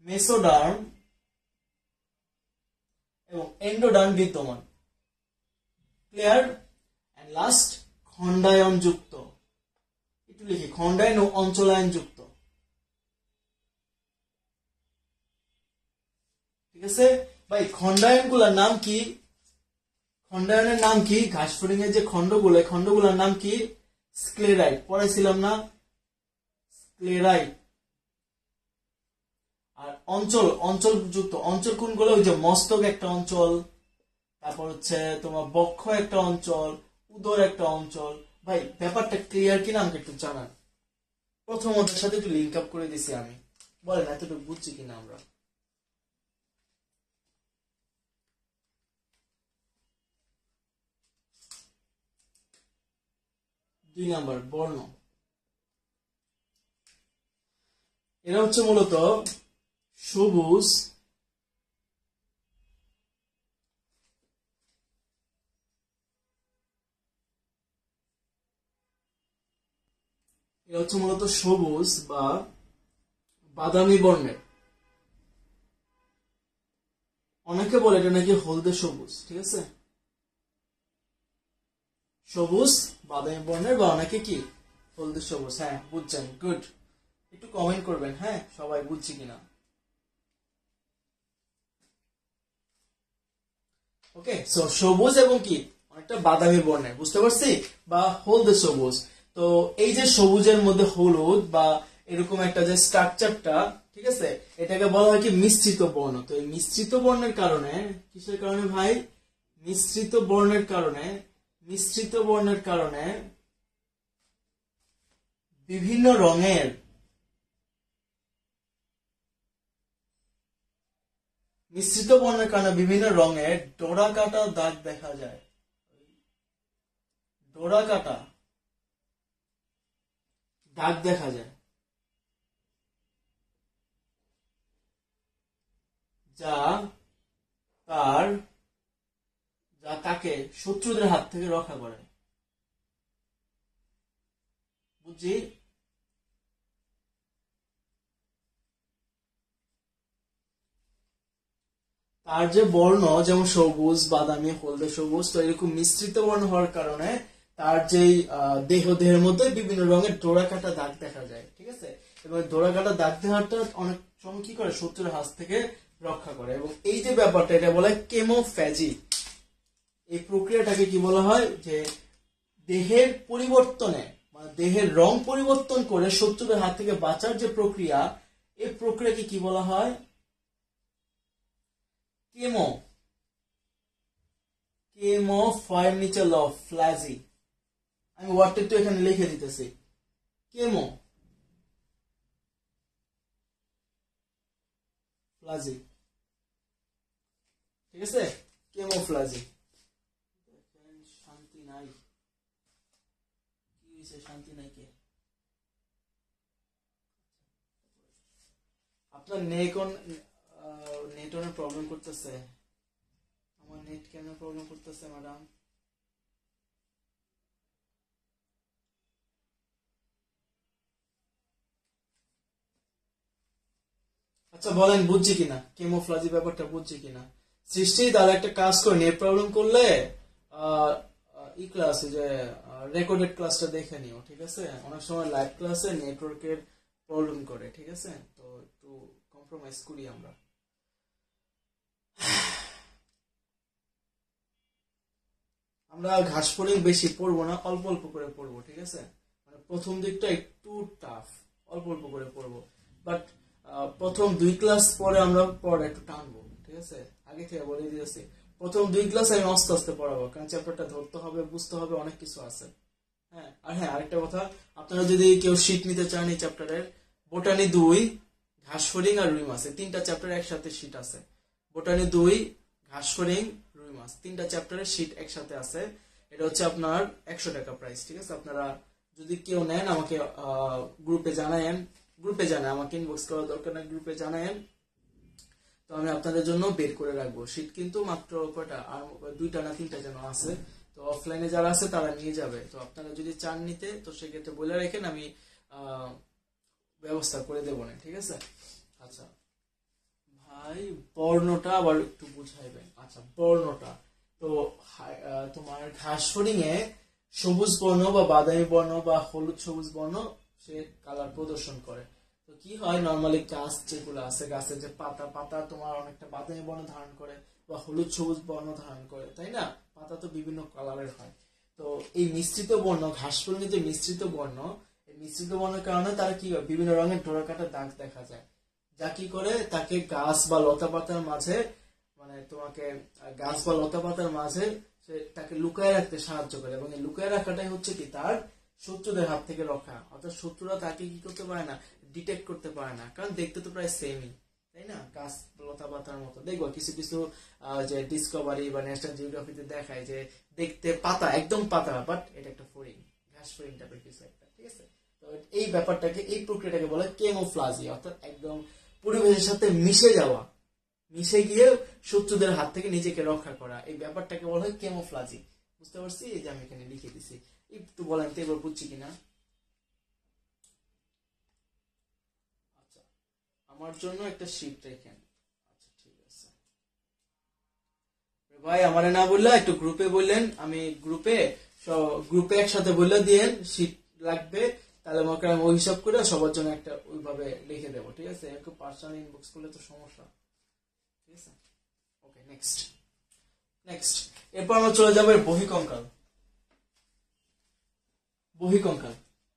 মেসোডার্ম এবং এন্ডোডার্ম বিদ্যমান। ক্লিয়ার? এন্ড লাস্ট খন্ডায়ন যুক্ত, একটু লিখি, খন্ডায়ন ও অঞ্চলায়ন যুক্ত, ঠিক আছে ভাই। খন্ডায়ন গুলার নাম কি? খন্ডায়নের নাম কি? ঘাস ফড়িং এর যে খন্ডগুলো, খন্ডগুলোর নাম কি? স্ক্লেরাইট, পড়াইছিলাম না? স্ক্লেরাইট। আর অঞ্চল, অঞ্চল যুক্ত অঞ্চল কোনগুলো? ওই যে মস্তক একটা অঞ্চল, তারপর হচ্ছে তোমার বক্ষ একটা অঞ্চল, উদর একটা অঞ্চল। ভাই ব্যাপারটা ক্লিয়ার কিনা আমাকে একটু জানান। প্রথম অধ্যায়ের সাথে একটু লিঙ্ক আপ করে দিছি আমি, বলেন এতটুকু বুঝছি কিনা আমরা। দুই নাম্বার, বর্ণ। এরা হচ্ছে মূলত সবুজ, এরা হচ্ছে মূলত সবুজ বা বাদামি বর্ণের। অনেকে বলে এটা নাকি হলদে সবুজ, ঠিক আছে, সবুজ বাদামি বর্ণের, বা অনেকে কি হলদে সবুজ। হ্যাঁ বুঝছেন, গুড। একটু কমেন্ট করবেন, হ্যাঁ, সবাই বুঝছি কিনা। ওকে, সো সবুজ এবং কি অনেকটা বাদামি বর্ণের, বুঝতে পারছি, বা হলদে সবুজ। তো এই যে সবুজের মধ্যে হলুদ বা এরকম একটা যে স্ট্রাকচারটা, ঠিক আছে, এটাকে বলা হয় কি মিশ্রিত বর্ণ। তো এই মিশ্রিত বর্ণের কারণে, কিসের কারণে ভাই? মিশ্রিত বর্ণের কারণে, মিশ্রিত বর্ণের কারণে বিভিন্ন রঙের, মিশ্রিত বর্ণের কারণে বিভিন্ন রঙের ডোরা কাটা দাগ দেখা যায়। ডোরা কাটা দাগ দেখা যায়, যা তার যা তাকে শত্রুদের হাত থেকে রক্ষা করে। বুঝছি? তার যে বর্ণ, যেমন সবুজ, বাদামি, হলদে, সবুজ, তো এরকম মিশ্রিত বর্ণ হওয়ার কারণে তার যেই দেহের মধ্যে বিভিন্ন রঙের ডোরা কাটা দাগ দেখা যায়, ঠিক আছে। এবং ডোরা কাটা দাগ দেওয়াটা অনেক সময় কি করে? শত্রুর হাত থেকে রক্ষা করে। এবং এই যে ব্যাপারটা, এটা বলা হয় কেমোফ্যাজি। এই প্রক্রিয়াটাকে কি বলা হয়? যে দেহের পরিবর্তনে, মানে দেহের রং পরিবর্তন করে শত্রুদের হাত থেকে বাঁচার যে প্রক্রিয়া, এই প্রক্রিয়াকে কি বলা হয়? কেমো কেমোফ্লাজি। আমি ওয়ার্ডটা একটু এখানে লিখে দিতেছি, কেমো ফ্লাজি, ঠিক আছে, কেমোফ্লাজি। শান্তি নাই, কি হয়েছে? শান্তি নাই কে? আপনার নেটওয়ার্কের প্রবলেম করতেছে। আমার নেট কেন প্রবলেম করতেছে ম্যাডাম? আচ্ছা বলেন, বুঝছি কিনা কেমোফ্লাজি ব্যাপারটা, বুঝছি কিনা? সৃষ্টি তাহলে একটা কাজ করে, নেট প্রবলেম করলে ই ক্লাসে যে রেকর্ডেড ক্লাসটা দেখে নিও, ঠিক আছে। অনেক সময় লাইভ ক্লাসে নেটওয়ার্কের প্রবলেম করে, ঠিক আছে। তো একটু কম্প্রোমাইজ করি আমরা। আমরা ঘাস ফড়িং বেশি পড়বো না, অল্প অল্প করে পড়বো, ঠিক আছে। মানে প্রথম দিকটা একটু টাফ, অল্প অল্প করে পড়বো। বাট প্রথম 2 ক্লাস পরে আমরা পড়া একটু টানবো, ঠিক আছে। আগে থেকে বলে দিয়েছি, প্রথম 2 ক্লাস আমি আস্তে আস্তে পড়াবো, কারণ চ্যাপ্টারটা ধরতে হবে, বুঝতে হবে, অনেক কিছু আছে। হ্যাঁ, আর হ্যাঁ, আরেকটা কথা, আপনারা যদি কেউ শীট নিতে চান এই চ্যাপ্টারের, বোটানি 2, ঘাস ফড়িং আর রুই মাছ, 3টা চ্যাপ্টার একসাথে শীট আছে। বোটানি 2, ঘাস ফড়িং, রুই মাছ, 3টা চ্যাপ্টারের শীট একসাথে আছে। এটা হচ্ছে আপনার 100 টাকা প্রাইস, ঠিক আছে। আপনারা যদি কেউ নেন আমাকে গ্রুপে জানায়েন, আমাকে ইনবক্স করার দরকার নাই, গ্রুপে জানায়েন, তো আমি আপনাদের জন্য বের করে রাখবো। শীট কিন্তু মাত্র কয়টা, আর 2টা না 3টা যেন আছে। তো অফলাইনে যারা আছে তারা নিয়ে যাবে। তো আপনারা যদি চান নিতে, তো সেক্ষেত্রে বলে রাখেন, আমি ব্যবস্থা করে দেবো না, ঠিক আছে। আচ্ছা ভাই, বর্ণটা আবার একটু বুঝাইবেন। আচ্ছা, বর্ণটা তো তোমার ঘাস ফড়িং এ সবুজ বর্ণ বা বাদামি বর্ণ বা হলুদ সবুজ বর্ণ সে কালার প্রদর্শন করে। তো কি হয়, নর্মালি গাছ যেগুলো আছে, গাছের যে পাতা তোমার অনেকটা বাদামি বর্ণ ধারণ করে বা হলুদ সবুজ বর্ণ ধারণ করে, তাই না? পাতা তো বিভিন্ন কালারের হয়। তো এই মিশ্রিত বর্ণ, ঘাস ফড়িং যে মিশ্রিত বর্ণ, এই মিশ্রিত বর্ণের কারণে তারা কি হয়, বিভিন্ন রঙের ডোরা কাটা দাগ দেখা যায়, যা কি করে তাকে গাছ বা লতা পাতার মাঝে, মানে তোমাকে গাছ বা লতা পাতার মাঝে তাকে লুকায় রাখতে সাহায্য করে। এবং এই লুকায় রাখাটাই হচ্ছে কি তার শত্রুদের হাত থেকে রক্ষা। অর্থাৎ শত্রুরা তাকে কি করতে পারে না, ডিটেক্ট করতে পারে না, কারণ দেখতে তো প্রায় সেমই, তাই না? গাছ লতা পাতার মতো। দেখবো কিছু কিছু যে ডিসকভারি বা ন্যাশনাল জিওগ্রাফিতে দেখায় যে দেখতে পাতা, একদম পাতা, বাট এটা একটা ফড়িং, ঘাস ফড়িং টাইপের কিছু একটা, ঠিক আছে। তো এই ব্যাপারটাকে, এই প্রক্রিয়াটাকে বলে কেমোফ্লাজি, অর্থাৎ একদম পরিবেশের সাথে মিশে যাওয়া, মিশে গিয়ে শত্রুদের হাত থেকে নিজেকে রক্ষা করা, এই ব্যাপারটাকে বলা হয় কেমোফ্লাজি। বুঝতে পারছি? এই যে আমি এখানে লিখে দিছি, একটু বলেন তো এবার বুঝছি কিনা। আচ্ছা, আমার জন্য একটা শীট রেখেন। আচ্ছা ঠিক আছে ভাই, আমারে না বললে একটু গ্রুপে বললেন, আমি গ্রুপে একসাথে বললে দিয়েন শীট লাগবে, তাহলে আমাকে আমি ওই হিসাব করে সবার জন্য একটা ওইভাবে লিখে দেবো, ঠিক আছে। একটু পার্সোনাল ইনবক্স করলে তো সমস্যা, ঠিক আছে। ওকে, নেক্সট নেক্সট এরপর আমরা চলে যাবো বহিকঙ্কাল। বহিকঙ্কাল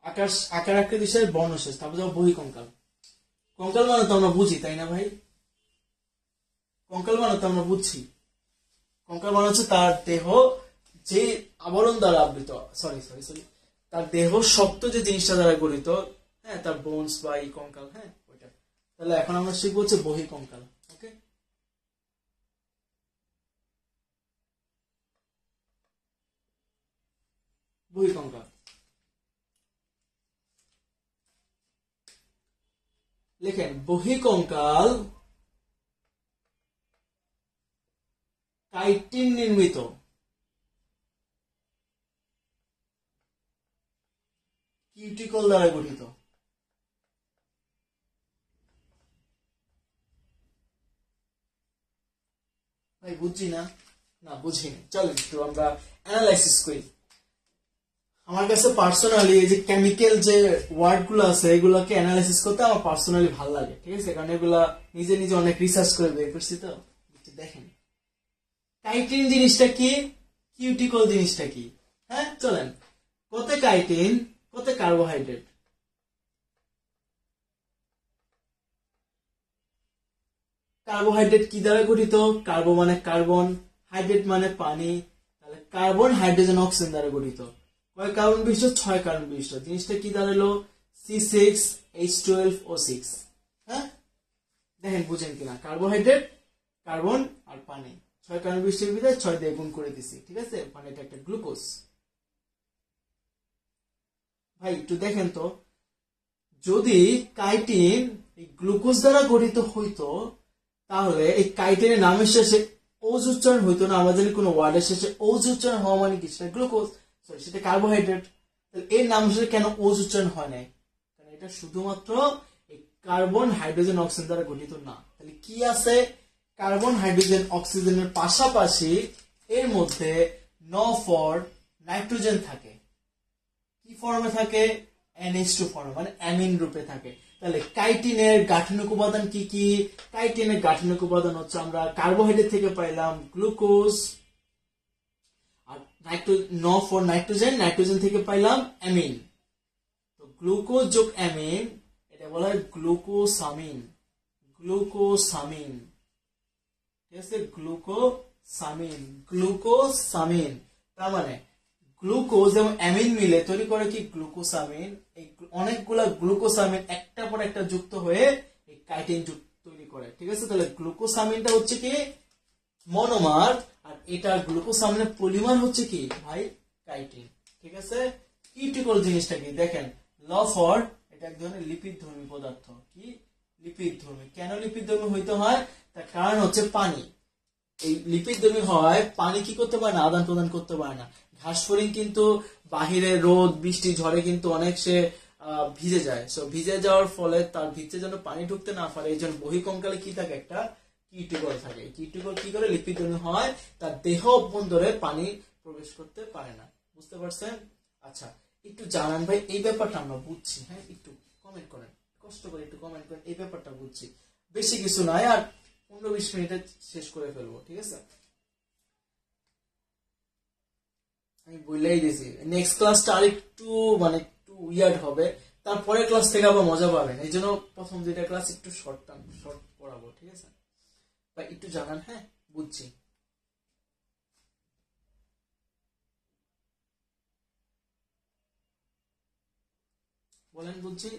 আকার আকার আকৃতি বর্ণশেষ, তারপর যাবো বহিঃকঙ্কাল। কঙ্কাল মানে তো আমরা বুঝি, তাই না ভাই? কঙ্কাল মানে তো আমরা বুঝছি, কঙ্কাল মানে হচ্ছে তার দেহ যে আবরণ দ্বারা আবৃত, সরি সরি সরি, তার দেহ শক্ত যে জিনিসটা দ্বারা গঠিত, হ্যাঁ, তার বোনস বা এই কঙ্কাল, হ্যাঁ ওইটা। তাহলে এখন আমরা শিখবো হচ্ছে বহিঃকঙ্কাল। ওকে, বহিঃকঙ্কাল লেখেন, বহিঃকঙ্কাল কাইটিন নির্মিত কিউটিকল দ্বারা গঠিত। ভাই বুঝছি না, না বুঝিনি, চলো একটু আমরা অ্যানালাইসিস করি। আমার কাছে পার্সোনালি এই যে কেমিক্যাল যে ওয়ার্ড গুলো আছে এগুলোকে অ্যানালাইসিস করতে আমার পার্সোনালি ভালো লাগে, ঠিক আছে, কারণ এগুলা নিজে নিজে অনেক রিসার্চ করে বের করছি। তো দেখেন কাইটিন জিনিসটা কি, কিউটিকল জিনিসটা কি, হ্যাঁ চলেন। কত কাইটিন, কত কার্বোহাইড্রেট? কার্বোহাইড্রেট কি দ্বারা গঠিত? কার্বো মানে কার্বন, হাইড্রেট মানে পানি, তাহলে কার্বন হাইড্রোজেন অক্সিজেন দ্বারা গঠিত। কয় কার্বন বিশিষ্ট? 6 কার্বন বিশিষ্ট। জিনিসটা কি দাঁড়ালো? C6H12O6। হ্যাঁ দেখেন বুঝেন কিনা, কার্বোহাইড্রেট, কার্বন আর পানি, 6 কার্বন বিশিষ্টের ভিতরে 6 দিয়ে গুণ করে দিছি, ঠিক আছে, মানে এটা একটা গ্লুকোজ। ভাই একটু দেখেন তো, যদি কাইটিন এই গ্লুকোজ দ্বারা গঠিত হইতো তাহলে এই কাইটিনের নামের শেষে ওজ উচ্চারণ হইতো না, আমাদের কোনো ওয়ার্ডের শেষে ওজ উচ্চারণ হওয়া মানে কি? সেটা গ্লুকোজ, সরি সেটা কার্বোহাইড্রেট। তাহলে এর নাম শেষে কেন ওজ উচ্চারণ হয় নাই? কারণ এটা শুধুমাত্র এই কার্বন হাইড্রোজেন অক্সিজেন দ্বারা গঠিত না। তাহলে কি আছে? কার্বন হাইড্রোজেন অক্সিজেনের পাশাপাশি এর মধ্যে ন4 নাইট্রোজেন থাকে। কি ফর্মে থাকে? NH2 ফর্মে, মানে অ্যামিন রূপে থাকে। তাহলে কাইটিনের গাঠনিক উপাদান কি কি? কাইটিনের গাঠনিক উপাদান হচ্ছে আমরা কার্বোহাইড্রেট থেকে পাইলাম গ্লুকোজ, আর ন4 নাইট্রোজেন, নাইট্রোজেন থেকে পাইলাম অ্যামিন। তো গ্লুকোজ যোগ অ্যামিন, এটা বলা হয় গ্লুকোসামিন। গ্লুকোসামিন, ঠিক আছে, গ্লুকোসামিন, গ্লুকোসামিন। তার মানে গ্লুকোজ এবং অ্যামিন মিলে তৈরি করে কি? গ্লুকোসামিন। এই অনেকগুলা গ্লুকোসামিন একটা পর একটা যুক্ত হয়ে এই কাইটিন তৈরি করে, ঠিক আছে। তাহলে গ্লুকোসামিনটা হচ্ছে কি? মনোমার, আর এটা গ্লুকোসামিনের পলিমার হচ্ছে কি ভাই? কাইটিন, ঠিক আছে। কিউটিকল জিনিসটা কি দেখেন, লফর, এটা এক ধরনের লিপিড ধর্মী পদার্থ। কি? লিপিড ধর্মী। কেন লিপিড ধর্মী হইতে হয়? তার কারণ হচ্ছে পানি। এই লিপিড ধর্মী হয়, পানি কি করতে পারে না? আদান প্রদান করতে পারে না। ঘাস ফড়িং কিন্তু বাহিরে রোদ বৃষ্টি ঝড়ে কিন্তু অনেক সে ভিজে যায়, সো ভিজে যাওয়ার ফলে তার ভিতরে যেন পানি ঢুকতে না পারে, এই জন্য বহিঃকঙ্কালে কি থাকে? একটা কিউটিকল থাকে। কিউটিকল কি করে? লিপিড ধর্মী হয়, তার দেহ অভ্যন্তরে পানি প্রবেশ করতে পারে না। বুঝতে পারছেন? আচ্ছা একটু জানান ভাই, এই ব্যাপারটা আমরা বুঝছি, হ্যাঁ একটু কমেন্ট করেন, কষ্ট করে একটু কমেন্ট করেন, এই ব্যাপারটা বুঝছি। বেশি কিছু নয়, আর 15-20 মিনিটে শেষ করে ফেলবো, ঠিক আছে। আমি বললেই দিয়েছি নেক্সট ক্লাসটা আর একটু মানে একটু উইয়ার্ড হবে, তারপরে ক্লাস থেকে আবার মজা পাবেন, এই জন্য প্রথম দুইটা ক্লাস একটু শর্ট পড়াবো, ঠিক আছে ভাই, একটু জানান। হ্যাঁ বুঝছি, বলেন বুঝছি।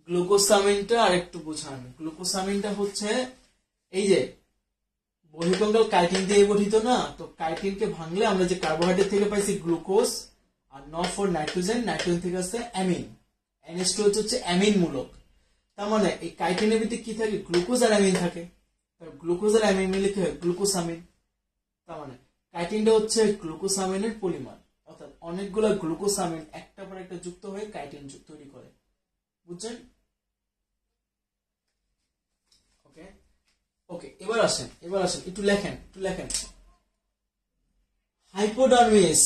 গ্লুকোসামিনটা আর একটু বুঝান। গ্লুকোসামিনটা হচ্ছে এই যে বহিঃকঙ্কাল কাইটিন দিয়ে গঠিত না, তো কাইটিনকে ভাঙলে আমরা যে কার্বোহাইড্রেট থেকে পাইছি গ্লুকোজ, আর ন4 নাইট্রোজেন, নাইট্রোজেন থেকে আছে অ্যামিন, NH2 হচ্ছে অ্যামিন মূলক। তার মানে এই কাইটিনের ভিতরে কি থাকে? গ্লুকোজ আর অ্যামিন থাকে। গ্লুকোজ আর অ্যামিন মিলে কি হয়? গ্লুকোসামিন। তার মানে কাইটিনটা হচ্ছে গ্লুকোসামিনের পলিমার, অর্থাৎ অনেকগুলো গ্লুকোসামিন একটা পর একটা যুক্ত হয়ে কাইটিন তৈরি করে। বুঝছেন? ওকে ওকে, এবার আসেন একটু লেখেন, হাইপোডার্মিস,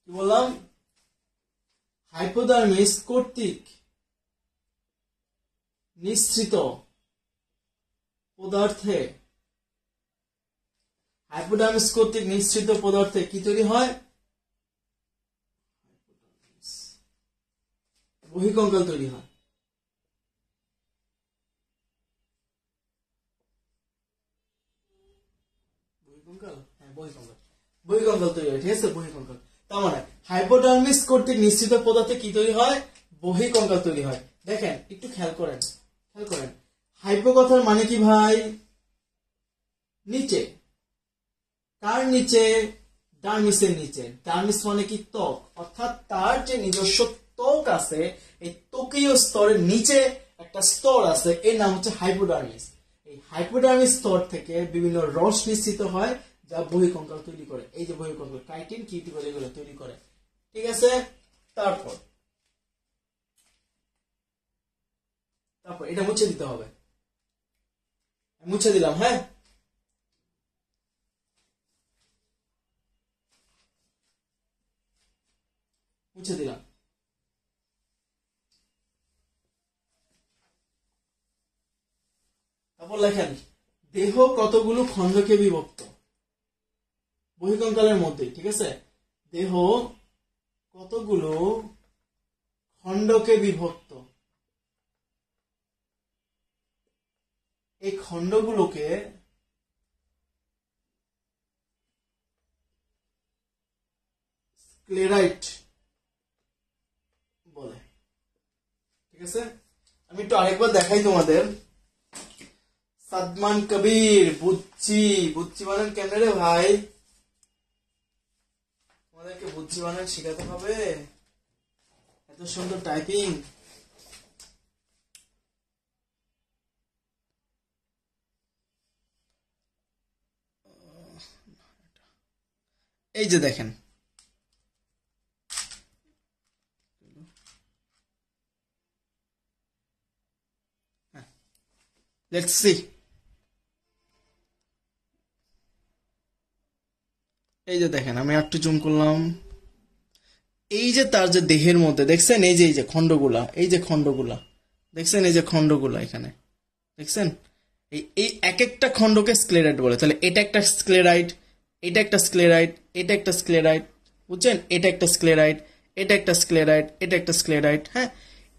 কি বললাম? হাইপোডার্মিস কর্তৃক নিঃসৃত পদার্থে হাইপোডার্মিস কর্তৃক নিঃসৃত পদার্থে কি তৈরি হয়? বহিঃকঙ্কাল তৈরি হয়। বহিঃকঙ্কাল তৈরি হয়, ঠিক আছে, বহিঃকঙ্কাল। তার মানে হাইপোডার্মিস কর্তৃক নিঃসৃত পদার্থে কি তৈরি হয়? বহিঃকঙ্কাল তৈরি হয়। দেখেন একটু খেয়াল করেন। হাইপো কথার মানে কি ভাই? নিচে। কার নিচে? ডার্মিসের নিচে। ডার্মিস মানে কি? ত্বক। অর্থাৎ তার যে নিজস্ব ত্বক আছে, এই ত্বকীয় স্তরের নিচে একটা স্তর আছে, এর নাম হচ্ছে হাইপোডার্মিস। এই হাইপোডার্মিস স্তর থেকে বিভিন্ন রস নিঃসৃত হয়, যা বহিঃকঙ্কাল তৈরি করে। এই যে বহিঃকঙ্কাল, কাইটিন, কিউটিকল এগুলো তৈরি করে, ঠিক আছে। তারপর এটা মুছে দিতে হবে। মুছে দিলাম, হ্যাঁ। মুছে দিলাম। তারপর লেখেন, দেহ কতগুলো খণ্ডকে বিভক্ত? বহিঃকঙ্কালের মধ্যে, ঠিক আছে। দেহ কতগুলো খণ্ডকে বিভক্ত? এই খণ্ডগুলোকে স্ক্লেরাইট বলে, ঠিক আছে। আমি একটু আরেকবার দেখাই তোমাদের। সাদমান কবির, বুচ্চি বানান কেমনে রে ভাই? তোমাদেরকে বুচ্চি বানান শেখাতে হবে, এত সুন্দর টাইপিং। এই যে দেখেন, লেটস সি। এই যে দেখেন, আমি একটু জুম করলাম। এই যে তার যে দেহের মধ্যে দেখছেন, এই যে খণ্ডগুলা, এই যে খণ্ডগুলা দেখছেন, এই যে খণ্ডগুলা এখানে দেখছেন, এই এক একটা খণ্ডকে স্ক্লেরাইট বলে। তাহলে এটা একটা স্ক্লেরাইট, এটা একটা স্ক্লেরাইট, এটা একটা স্ক্লেরাইট, বুঝছেন? এটা একটা স্ক্লেরাইট, এটা একটা স্ক্লেরাইট, এটা একটা স্ক্লেরাইট, হ্যাঁ।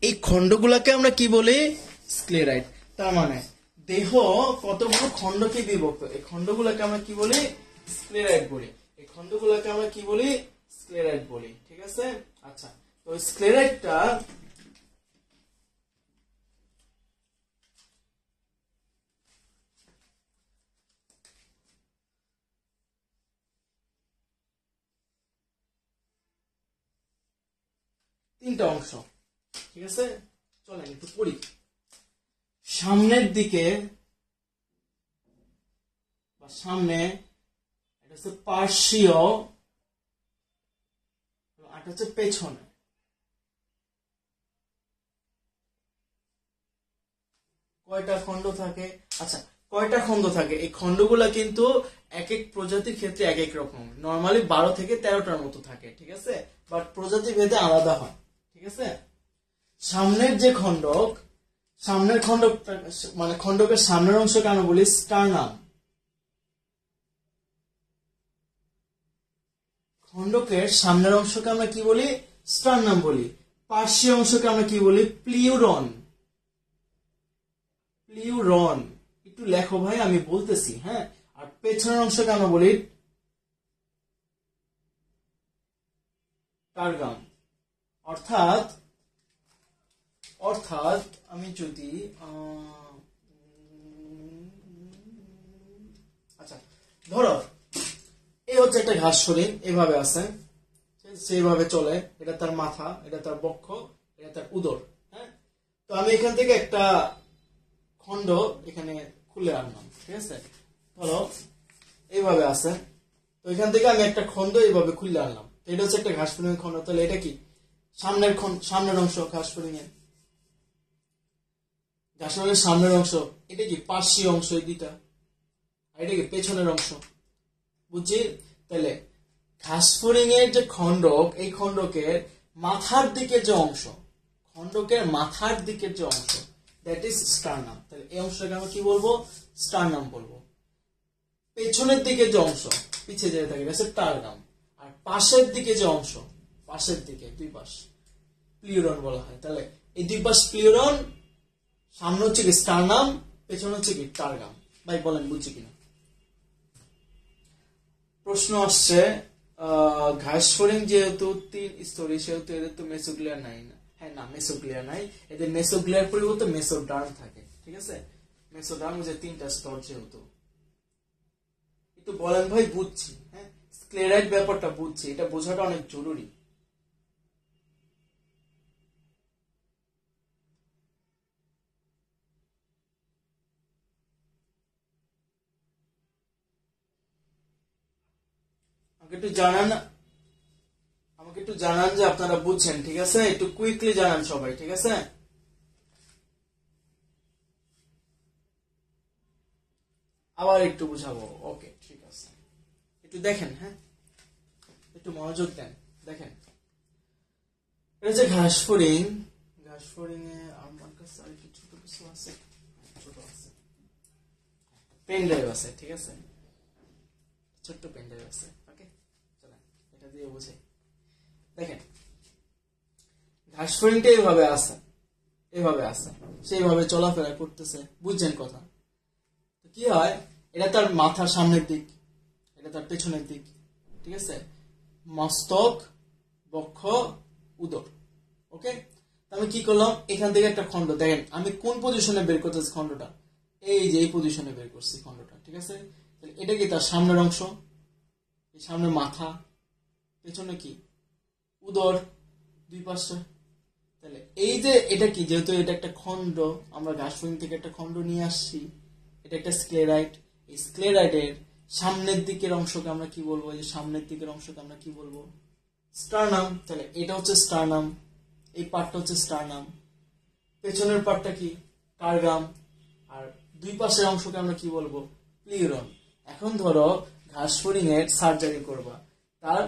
এই খণ্ডগুলাকে আমরা কি বলি? স্ক্লেরাইট। তার মানে দেহ কতগুলো খণ্ডকে বিভক্ত, এই খণ্ডগুলোকে আমরা কি বলি? স্ক্লেরাইট বলি। এই খণ্ডগুলোকে আমরা কি বলি? স্ক্লেরাইট বলি, ঠিক আছে। আচ্ছা, তো স্ক্লেরাইটটা তিনটা অংশ, ঠিক আছে। চলেন একটু পড়ি। সামনের দিকে বা সামনে এটা হচ্ছে পার্শ্বীয়, আর হচ্ছে পেছনে। কয়টা খণ্ড থাকে? আচ্ছা, কয়টা খণ্ড থাকে? এই খণ্ডগুলা কিন্তু এক এক প্রজাতির ক্ষেত্রে এক এক রকম। নর্মালি 12 থেকে 13টার মতো থাকে, ঠিক আছে, বাট প্রজাতি ভেদে আলাদা হয়, ঠিক আছে। সামনের যে খণ্ডক, সামনের খণ্ডক মানে খণ্ডকের সামনের অংশকে আমরা বলি স্টার্নাম। খণ্ডকের সামনের অংশকে আমরা কি বলি? স্টার্নাম বলি। পার্শ্বীয় অংশকে আমরা কি বলি? প্লিউরন। প্লিউরন, একটু লেখো ভাই, আমি বলতেছি, হ্যাঁ। আর পেছনের অংশকে আমরা বলি টার্গাম। অর্থাৎ আমি যদি আচ্ছা ধরো, এই হচ্ছে একটা ঘাস শরীর, এভাবে আছে, সেইভাবে চলে। এটা তার মাথা, এটা তার বক্ষ, এটা তার উদর, হ্যাঁ। তো আমি এখান থেকে একটা খণ্ড এখানে খুলে আনলাম, ঠিক আছে। ধরো এইভাবে আছে, তো এখান থেকে আমি একটা খণ্ড এইভাবে খুলে আনলাম। এটা হচ্ছে একটা ঘাস ফড়িং খণ্ড। তাহলে এটা কি? সামনের অংশ ঘাস ফড়িং এর, ঘাস ফড়িং এর সামনের অংশ। এটা কি? পার্শ্বীয় অংশ, এই দুইটা। আর এটা কি? পেছনের অংশ, বুঝছি। তাহলে ঘাস ফড়িং এর যে খণ্ডক, এই খণ্ডকের মাথার দিকের যে অংশ, খণ্ডকের মাথার দিকের যে অংশ, দ্যাট ইজ স্টার্নাম। তাহলে এই অংশটাকে আমরা কি বলবো? স্টার্নাম বলবো। পেছনের দিকে যে অংশ পিছিয়ে যেতে থাকে এটা হচ্ছে টারগাম, আর পাশের দিকে যে অংশ, পাশের দিকে দুই পাশ প্লিউরন বলা হয়। তাহলে এই দুই পাশ প্লিউরন, সামনে হচ্ছে কি স্টারনাম, পেছনে হচ্ছে কি টারগাম। ভাই বলেন বুঝছি কিনা? প্রশ্ন আসছে ঘাস ফড়িং যেহেতু 3 স্তরী সেহেতু এদের তো মেসোগ্লিয়ার নাই না। হ্যাঁ না, মেসোগ্লিয়ার নাই, এদের মেসোগ্লিয়ার পরিবর্তে মেসোডার্ম থাকে। ঠিক আছে, মেসোডার্ম যে 3টা স্তর যেহেতু। একটু বলেন ভাই বুঝছি, হ্যাঁ স্ক্লেরাইড ব্যাপারটা বুঝছি, এটা বোঝাটা অনেক জরুরি। আমাকে একটু জানান, আমাকে একটু জানান যে আপনারা বুঝছেন। ঠিক আছে, একটু কুইকলি জানান সবাই। ঠিক আছে, আবার একটু বুঝাবো। ওকে ঠিক আছে, একটু দেখেন, হ্যাঁ একটু মনোযোগ দেন। দেখেন এটা হচ্ছে ঘাস ফড়িং। ঘাস ফড়িং এ আমার কাছে আর কি ছোট কিছু আছে, ছোট আছে, পেন ড্রাইভ আছে। ঠিক আছে, ছোট্ট পেন ড্রাইভ আছে। ওকে চলেন এটা দিয়ে বুঝে। দেখেন ঘাস ফড়িংটা এইভাবে আছে, এইভাবে আছে, সেইভাবে চলাফেরা করতেছে, বুঝছেন কথা? তো কি হয়, এটা তার মাথার সামনের দিক, এটা তার পেছনের দিক। ঠিক আছে, মস্তক, বক্ষ, উদর। ওকে, আমি কি করলাম, এখান থেকে একটা খন্ড, দেখেন আমি কোন পজিশনে বের করতেছি খন্ডটা, এই যে এই পজিশনে বের করছি খন্ডটা। ঠিক আছে, এটা কি তার সামনের অংশ, এই সামনে মাথা, পেছনে কি উদর, দুই পাশে। তাহলে এই যে এটা কি, যেহেতু এটা একটা খন্ড, আমরা ঘাস ফড়িং থেকে একটা খন্ড নিয়ে আসছি, এটা একটা স্ক্লেরাইট। এই স্ক্লেরাইটের সামনের দিকের অংশকে আমরা কি বলবো, এই যে সামনের দিকের অংশকে আমরা কি বলবো, স্টারনাম। তাহলে এটা হচ্ছে স্টারনাম, এই পার্টটা হচ্ছে স্টারনাম, পেছনের পার্টটা কি টারগাম, আর দুই পাশের অংশকে আমরা কি বলবো, প্লিউরন। এখন ধরো ঘাস ফড়িং এর সার্জারি করবা, তার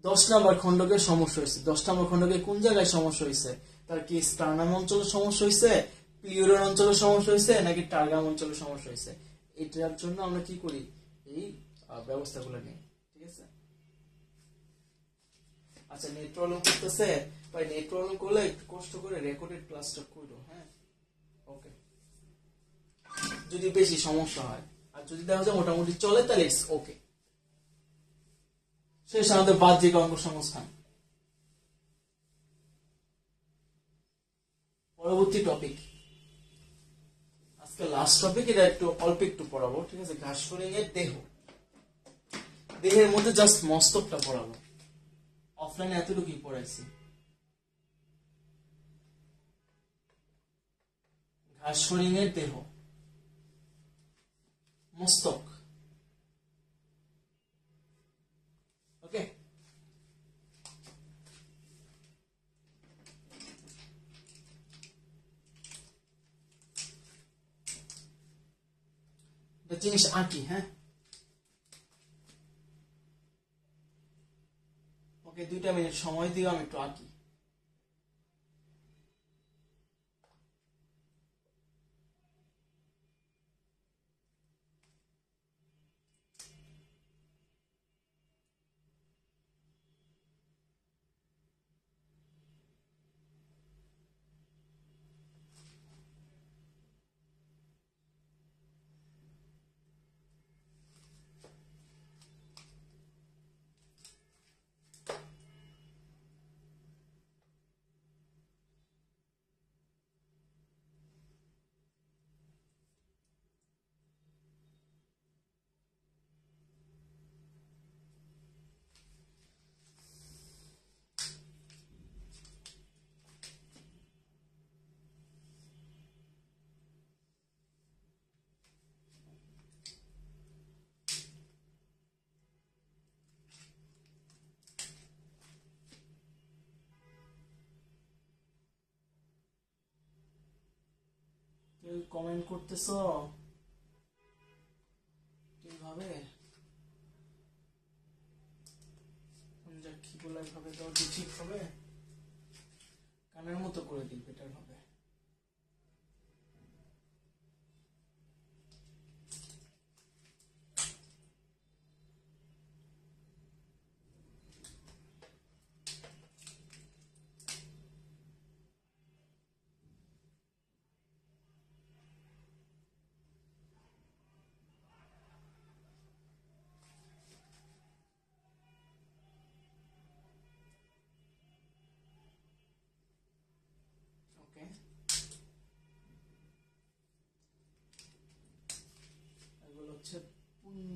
10 নম্বর খন্ডকে সমস্যা হয়েছে। 10 নম্বর খন্ডকে কোন জায়গায় সমস্যা হয়েছে, তার কি স্টারনাম অঞ্চলে সমস্যা হয়েছে, প্লিউরন অঞ্চলে সমস্যা হয়েছে, নাকি টারগাম অঞ্চলে সমস্যা হয়েছে? এটার জন্য আমরা কি করি, এই ব্যবস্থাগুলো নিই। ঠিক আছে, আচ্ছা নেট প্রবলেম করতেছে ভাই, নেট প্রবলেম করলে একটু কষ্ট করে রেকর্ডেড ক্লাসটা করো। হ্যাঁ ওকে, যদি বেশি সমস্যা হয়, আর যদি দেখা যায় মোটামুটি চলে তাহলে ইটস ওকে। শেষ আমাদের বাহ্যিক অঙ্গ সংস্থান। পরবর্তী টপিক, আজকে লাস্ট টপিক, এটা একটু অল্প একটু পড়াবো। ঠিক আছে, ঘাস ফড়িং এর দেহ, দেহের মধ্যে জাস্ট মস্তকটা পড়াবো। অফলাইনে এতটুকুই পড়াইছি। ঘাস ফড়িং এর দেহ, মস্তক। ওকে, একটা জিনিস আঁকি। হ্যাঁ ওকে, 2টা মিনিট সময় দিও, আমি একটু আঁকি। কেউ কমেন্ট করতেছ কিভাবে, কি বলে ভাবে দাও ঠিক হবে, কানের মতো করে দিই বেটার হবে।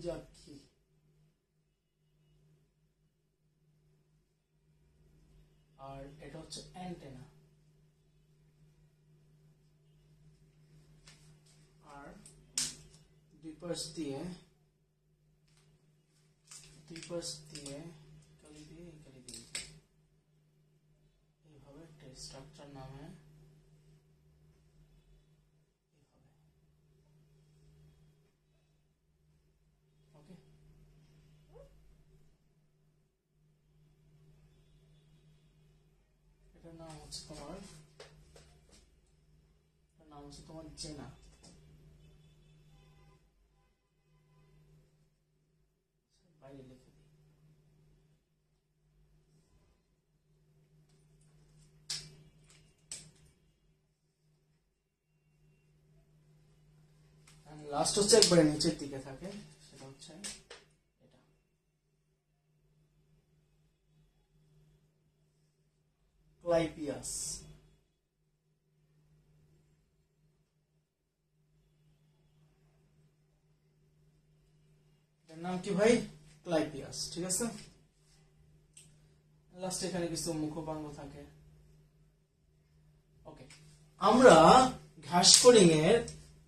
পুঞ্জাক্ষী। আর এটা হচ্ছে অ্যান্টেনা। আর দুই পাশ দিয়ে কালি দিয়ে এইভাবে একটা স্ট্রাকচার নামে ওকে। এটার নাম হচ্ছে তোমার জেনা। বাইরে লিখে দিই। লাস্ট হচ্ছে একবারে নিচের দিকে থাকে, সেটা হচ্ছে এটা ক্লাইপিয়াস। এর নাম কি ভাই? ক্লাইপিয়াস। ঠিক আছে, লাস্ট এখানে কিছু মুখপাঙ্গ থাকে। ওকে, আমরা ঘাসফড়িং এর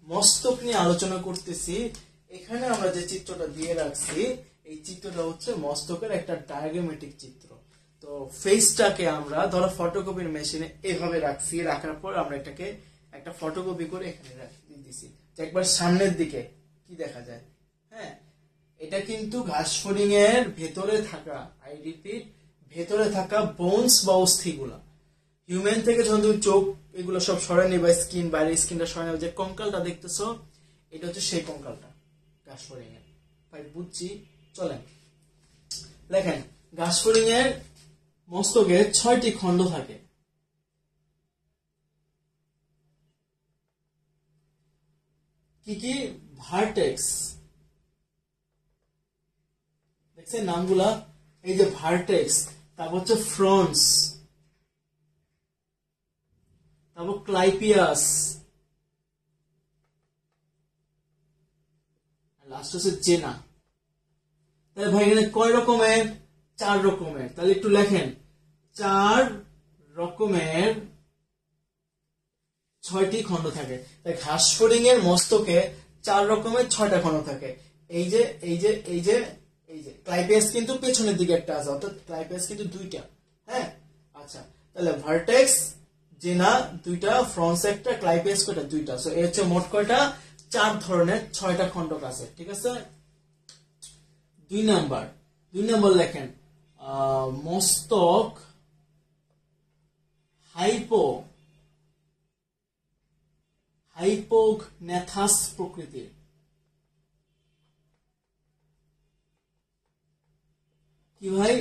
মস্তক নিয়ে আলোচনা করতেছি। এখানে আমরা যে চিত্রটা দিয়ে রাখছি, এই চিত্রটা হচ্ছে মস্তকের একটা ডায়াগ্রামেটিক চিত্র। তো ফেসটাকে আমরা ধরো ফটোকপির মেশিনে এভাবে রাখছি, রাখার পর আমরা এটাকে একটা ফটোকপি করে এখানে দিছি। একবার সামনের দিকে কি দেখা যায়? হ্যাঁ, এটা কিন্তু ঘাসফড়িং এর ভেতরে থাকা, আই রিপিট, ভেতরে থাকা বোনস বা অস্থিগুলা। হিউম্যান থেকে যখন তুমি চোখ এগুলো সব সরাই নেবা, স্কিন বাইরের স্কিনটা সরাই নেবা, যে কঙ্কালটা দেখতেছো এটা হচ্ছে সেই কঙ্কালটা ঘাসফড়িং এর। ভাই বুঝছি, চলেন লেখেন। ঘাসফড়িং এর মস্তকে 6টি খণ্ড থাকে। কি কি? ভার্টেক্স, দেখছেন নামগুলা? এই যে ভার্টেক্স, তারপর হচ্ছে ফ্রন্স, তারপর ক্লাইপিয়াস, লাস্ট হচ্ছে জেনা। তাহলে ভাই এখানে কয় রকমের? 4 রকমের। তাহলে একটু লেখেন, 4 রকমের 6টি খণ্ড থাকে। তাই ঘাসফড়িং এর মস্তকে 4 রকমের 6টা খণ্ড থাকে। এই যে এই যে এই যে এই যে ক্লাইপিয়াস কিন্তু পেছনের দিকে একটা আছে, অর্থাৎ ক্লাইপিয়াস কিন্তু 2টা। হ্যাঁ, আচ্ছা, তাহলে ভার্টেক্স, জেনা 2টা, ফ্রন্স একটা, ক্লাইপিয়াস কয়টা? 2টা। সো এই হচ্ছে মোট কয়টা? 4 ধরনের 6টা খণ্ডক আছে। ঠিক আছে। 2 নাম্বার লেখেন, মস্তক হাইপোগন্যাথাস প্রকৃতির। কি ভাই?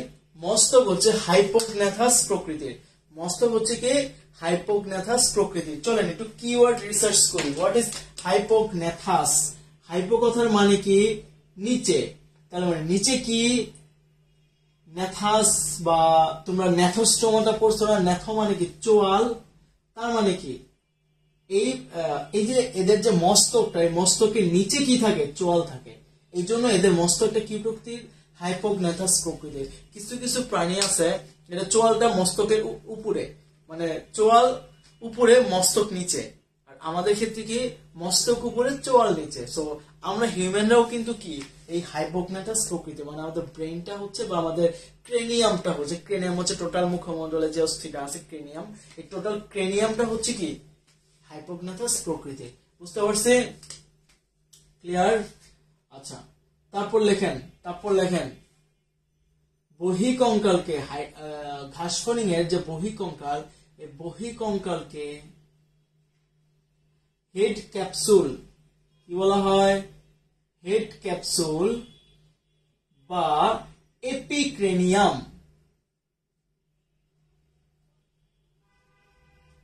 মস্তক হচ্ছে হাইপোগন্যাথাস প্রকৃতির। মস্তক হচ্ছে কি? হাইপোগন্যাথাস প্রকৃতির। চলেন একটু কিওয়ার্ড রিসার্চ করি। What is hypognathous? হাইপো কথার মানে কি? নিচে। তার মানে নিচে কি? ন্যাথাস, বা তোমরা ন্যাথোস্টোমাটা পড়ছো না? ন্যাথো মানে কি? চোয়াল। তার মানে কি? এই যে এদের যে মস্তকটা, এই মস্তকের নিচে কি থাকে? চোয়াল থাকে। এই জন্য এদের মস্তকটা কি প্রকৃতির? হাইপোগন্যাথাস প্রকৃতির। কিছু কিছু প্রাণী আছে এটা চোয়ালটা মস্তকের উপরে, মানে চোয়াল উপরে মস্তক নিচে। আর আমাদের ক্ষেত্রে কি? মস্তক উপরে চোয়াল নিচে। সো আমরা হিউম্যানরাও কিন্তু কি এই হাইপোগন্যাথাস প্রকৃতি, মানে আমাদের ব্রেনটা হচ্ছে বা আমাদের ক্রেনিয়ামটা হচ্ছে, ক্রেনিয়াম হচ্ছে টোটাল মুখমণ্ডলে যে অস্থিটা আছে ক্রেনিয়াম, এই টোটাল ক্রেনিয়ামটা হচ্ছে কি হাইপোগন্যাথাস প্রকৃতি। বুঝতে পারছি? ক্লিয়ার? আচ্ছা, তারপর লেখেন বহিকঙ্কালকে, ঘাসফড়িং এর যে বহিকঙ্কাল, এই বহিকঙ্কালকে হেড ক্যাপসুল কি বলা হয়? হেড ক্যাপসুল বা এপিক্রেনিয়াম।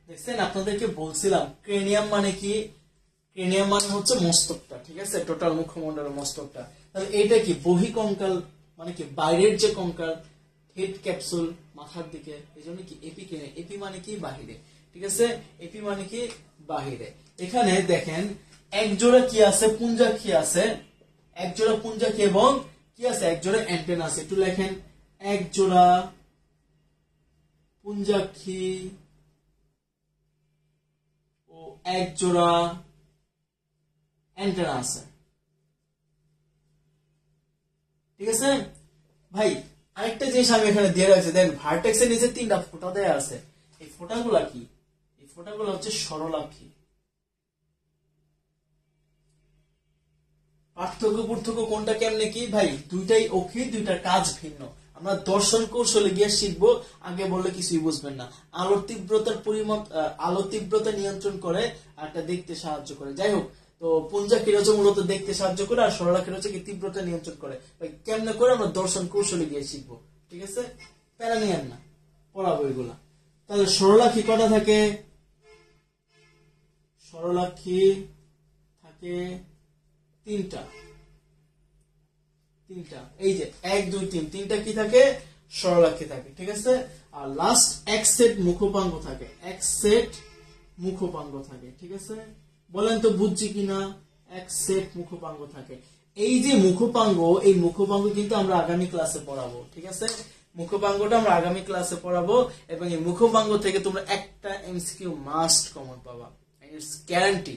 দেখছেন, আপনাদেরকে বলছিলাম ক্রেনিয়াম মানে কি? ক্রেনিয়াম মানে হচ্ছে মস্তকটা। ঠিক আছে, টোটাল মুখমণ্ডলের মস্তকটা। তাহলে এটা কি? বহিকঙ্কাল মানে কি? বাইরের যে কঙ্কাল। হেড ক্যাপসুল মাথার দিকে, এই জন্য কি এপিক্রেনিয়াম। এপি মানে কি? বাহিরে। ঠিক আছে, এপি মানে কি? বাহিরে। এখানে দেখেন এক জোড়া কি আছে? পুঞ্জাক্ষী আছে। এক জোড়া পুঞ্জাক্ষী এবং কি আছে, এক জোড়া অ্যান্টেনা আছে। একটু লেখেন, এক জোড়া পুঞ্জাক্ষী ও এক জোড়া অ্যান্টেনা আছে। ঠিক আছে ভাই, আরেকটা জিনিস আমি এখানে দিয়ে রাখছি, দেন ভার্টেক্স এর নিচে 3টা ফোঁটা দেয়া আছে। এই ফোঁটাগুলা কি? এই ফোঁটাগুলো হচ্ছে সরলাক্ষী। পার্থক্য কোনটা কেমনে কি ভাই, দুইটাই অক্ষী, দুইটার কাজ ভিন্ন। আমরা দর্শন কৌশলে গিয়ে শিখবো, আগে বললে কিছুই বুঝবেন না। আলোর তীব্রতার পরিমাপ, আলো তীব্রতা নিয়ন্ত্রণ করে, আর একটা দেখতে সাহায্য করে। যাই হোক, তো পুঞ্জাক্ষীর হচ্ছে মূলত দেখতে সাহায্য করে, আর সরলাক্ষীর হচ্ছে কি তীব্রতা নিয়ন্ত্রণ করে। ভাই কেমনে করে আমরা দর্শন কৌশলে গিয়ে শিখবো, ঠিক আছে? প্যারা নিয়েন না, পড়াবো এগুলা। তাহলে সরলাক্ষী কটা থাকে? সরলাক্ষী থাকে 3টা। এই যে 1 2 3, 3টা কি থাকে? সরলাক্ষী থাকে। ঠিক আছে, আর লাস্ট এক সেট মুখপাঙ্গ থাকে, এক সেট মুখপাঙ্গ থাকে। ঠিক আছে, বলেন তো বুঝছি কিনা? এক সেট মুখপাঙ্গ থাকে। এই যে মুখপাঙ্গ, এই মুখপাঙ্গ কিন্তু আমরা আগামী ক্লাসে পড়াবো। ঠিক আছে, মুখপাঙ্গটা আমরা আগামী ক্লাসে পড়াবো, এবং এই মুখপাঙ্গ থেকে তোমরা একটা এমসিকিউ মাস্ট কমন পাবা, ইটস গ্যারান্টি।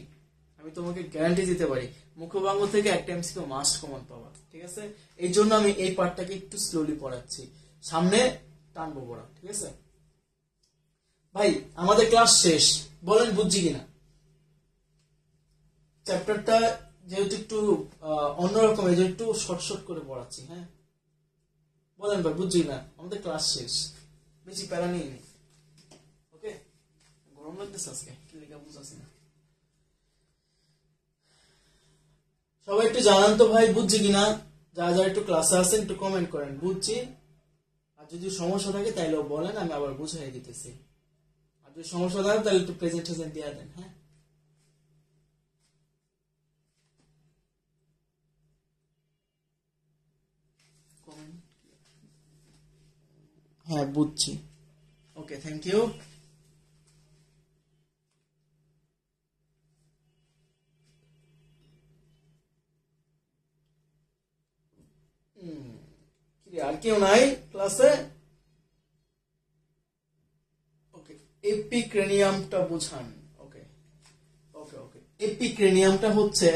আমি তোমাকে গ্যারান্টি দিতে পারি, মুখপাঙ্গ থেকে একটা এমসিকিউ মাস্ট কমন পাবা। ঠিক আছে, এই জন্য আমি এই পার্টটাকে একটু স্লোলি পড়াচ্ছি, সামনে টানবো পড়া। ঠিক আছে ভাই, আমাদের ক্লাস শেষ, বলেন বুঝছি কিনা? চ্যাপ্টারটা যেহেতু একটু অন্যরকম, এই জন্য একটু শর্ট করে পড়াচ্ছি। হ্যাঁ, বলেন ভাই বুঝছি না? আমাদের ক্লাস শেষ, বেশি প্যারা নিয়ে নি। ওকে, গরম লাগতেছে আজকে, কি লেখা বুঝাচ্ছি না। সবাই একটু জানান তো ভাই বুঝছি কিনা, যারা যারা একটু ক্লাসে আছেন একটু কমেন্ট করেন বুঝছি। আর যদি সমস্যা থাকে তাইলেও বলেন, আমি আবার বুঝাই দিতেছি। আর যদি সমস্যা থাকে তাহলে একটু প্রেজেন্টেশন দিয়ে দেন। হ্যাঁ, হ্যাঁ বুঝছি। ওকে, থ্যাংক ইউ। আর কেউ নাই ক্লাসে? ওকে, এপিক্রেনিয়ামটা বুঝান। ওকে ওকে ওকে, এপিক্রেনিয়ামটা হচ্ছে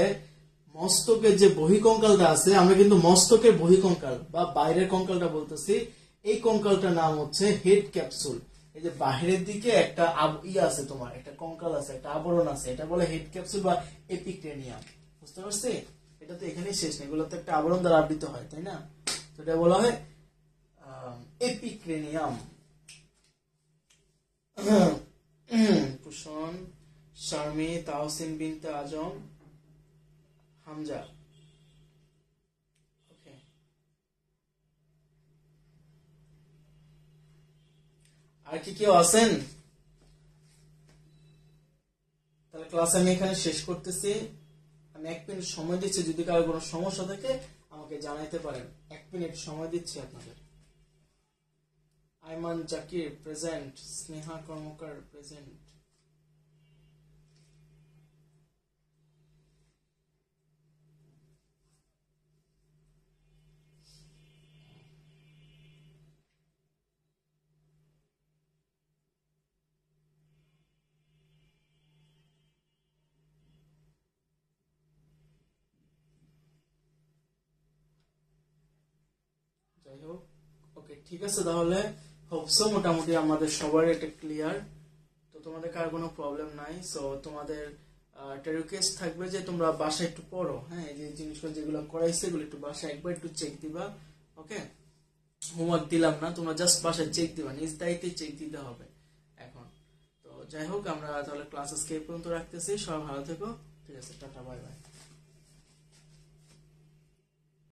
মস্তকের যে বহিকঙ্কালটা আছে, আমরা কিন্তু মস্তকের বহিকঙ্কাল বা বাইরের কঙ্কালটা বলতেছি, এই কঙ্কালটার নাম হচ্ছে হেড ক্যাপসুল। এই যে বাহিরের দিকে একটা আছে, তোমার একটা কঙ্কাল আছে, একটা আবরণ আছে, এটা বলে হেড ক্যাপসুল বা এপিক্রেনিয়াম। বুঝতে পারছি? এটা তো এখানেই শেষ না, এগুলো তো একটা আবরণ দ্বারা আবৃত হয়, তাই না? তো এটা বলা হয় এপিক্রেনিয়াম। কুশন, শারমি, তাহসিন বিনতে আজম, হামজা। ওকে, আর কি কেউ আছেন? তাহলে ক্লাস আমি এখানে শেষ করতেছি। আমি 1 মিনিট সময় দিচ্ছি, যদি কারো কোনো সমস্যা থাকে আমাকে জানাইতে পারেন। 1 মিনিট সময় দিচ্ছি আপনাদের। আইমান জাকির প্রেজেন্ট, স্নেহা কর্মকার প্রেজেন্ট। যাই হোক, ওকে ঠিক আছে, তাহলে হোপসো মোটামুটি আমাদের সবার এটা ক্লিয়ার। তো তোমাদের কার কোনো প্রবলেম নাই। সো তোমাদের একটা রিকোয়েস্ট থাকবে যে তোমরা বাসায় একটু পড়ো। হ্যাঁ, এই যে জিনিসগুলো যেগুলো করাইছে এগুলো একটু বাসায় একবার একটু চেক দিবা। ওকে, হোমওয়ার্ক দিলাম না, তোমরা জাস্ট বাসায় চেক দিবা, নিজ দায়িত্বে চেক দিতে হবে এখন। তো যাই হোক, আমরা তাহলে ক্লাস আজকে এই পর্যন্ত রাখতেছি। সবাই ভালো থেকো। ঠিক আছে, টাটা, বাই বাই।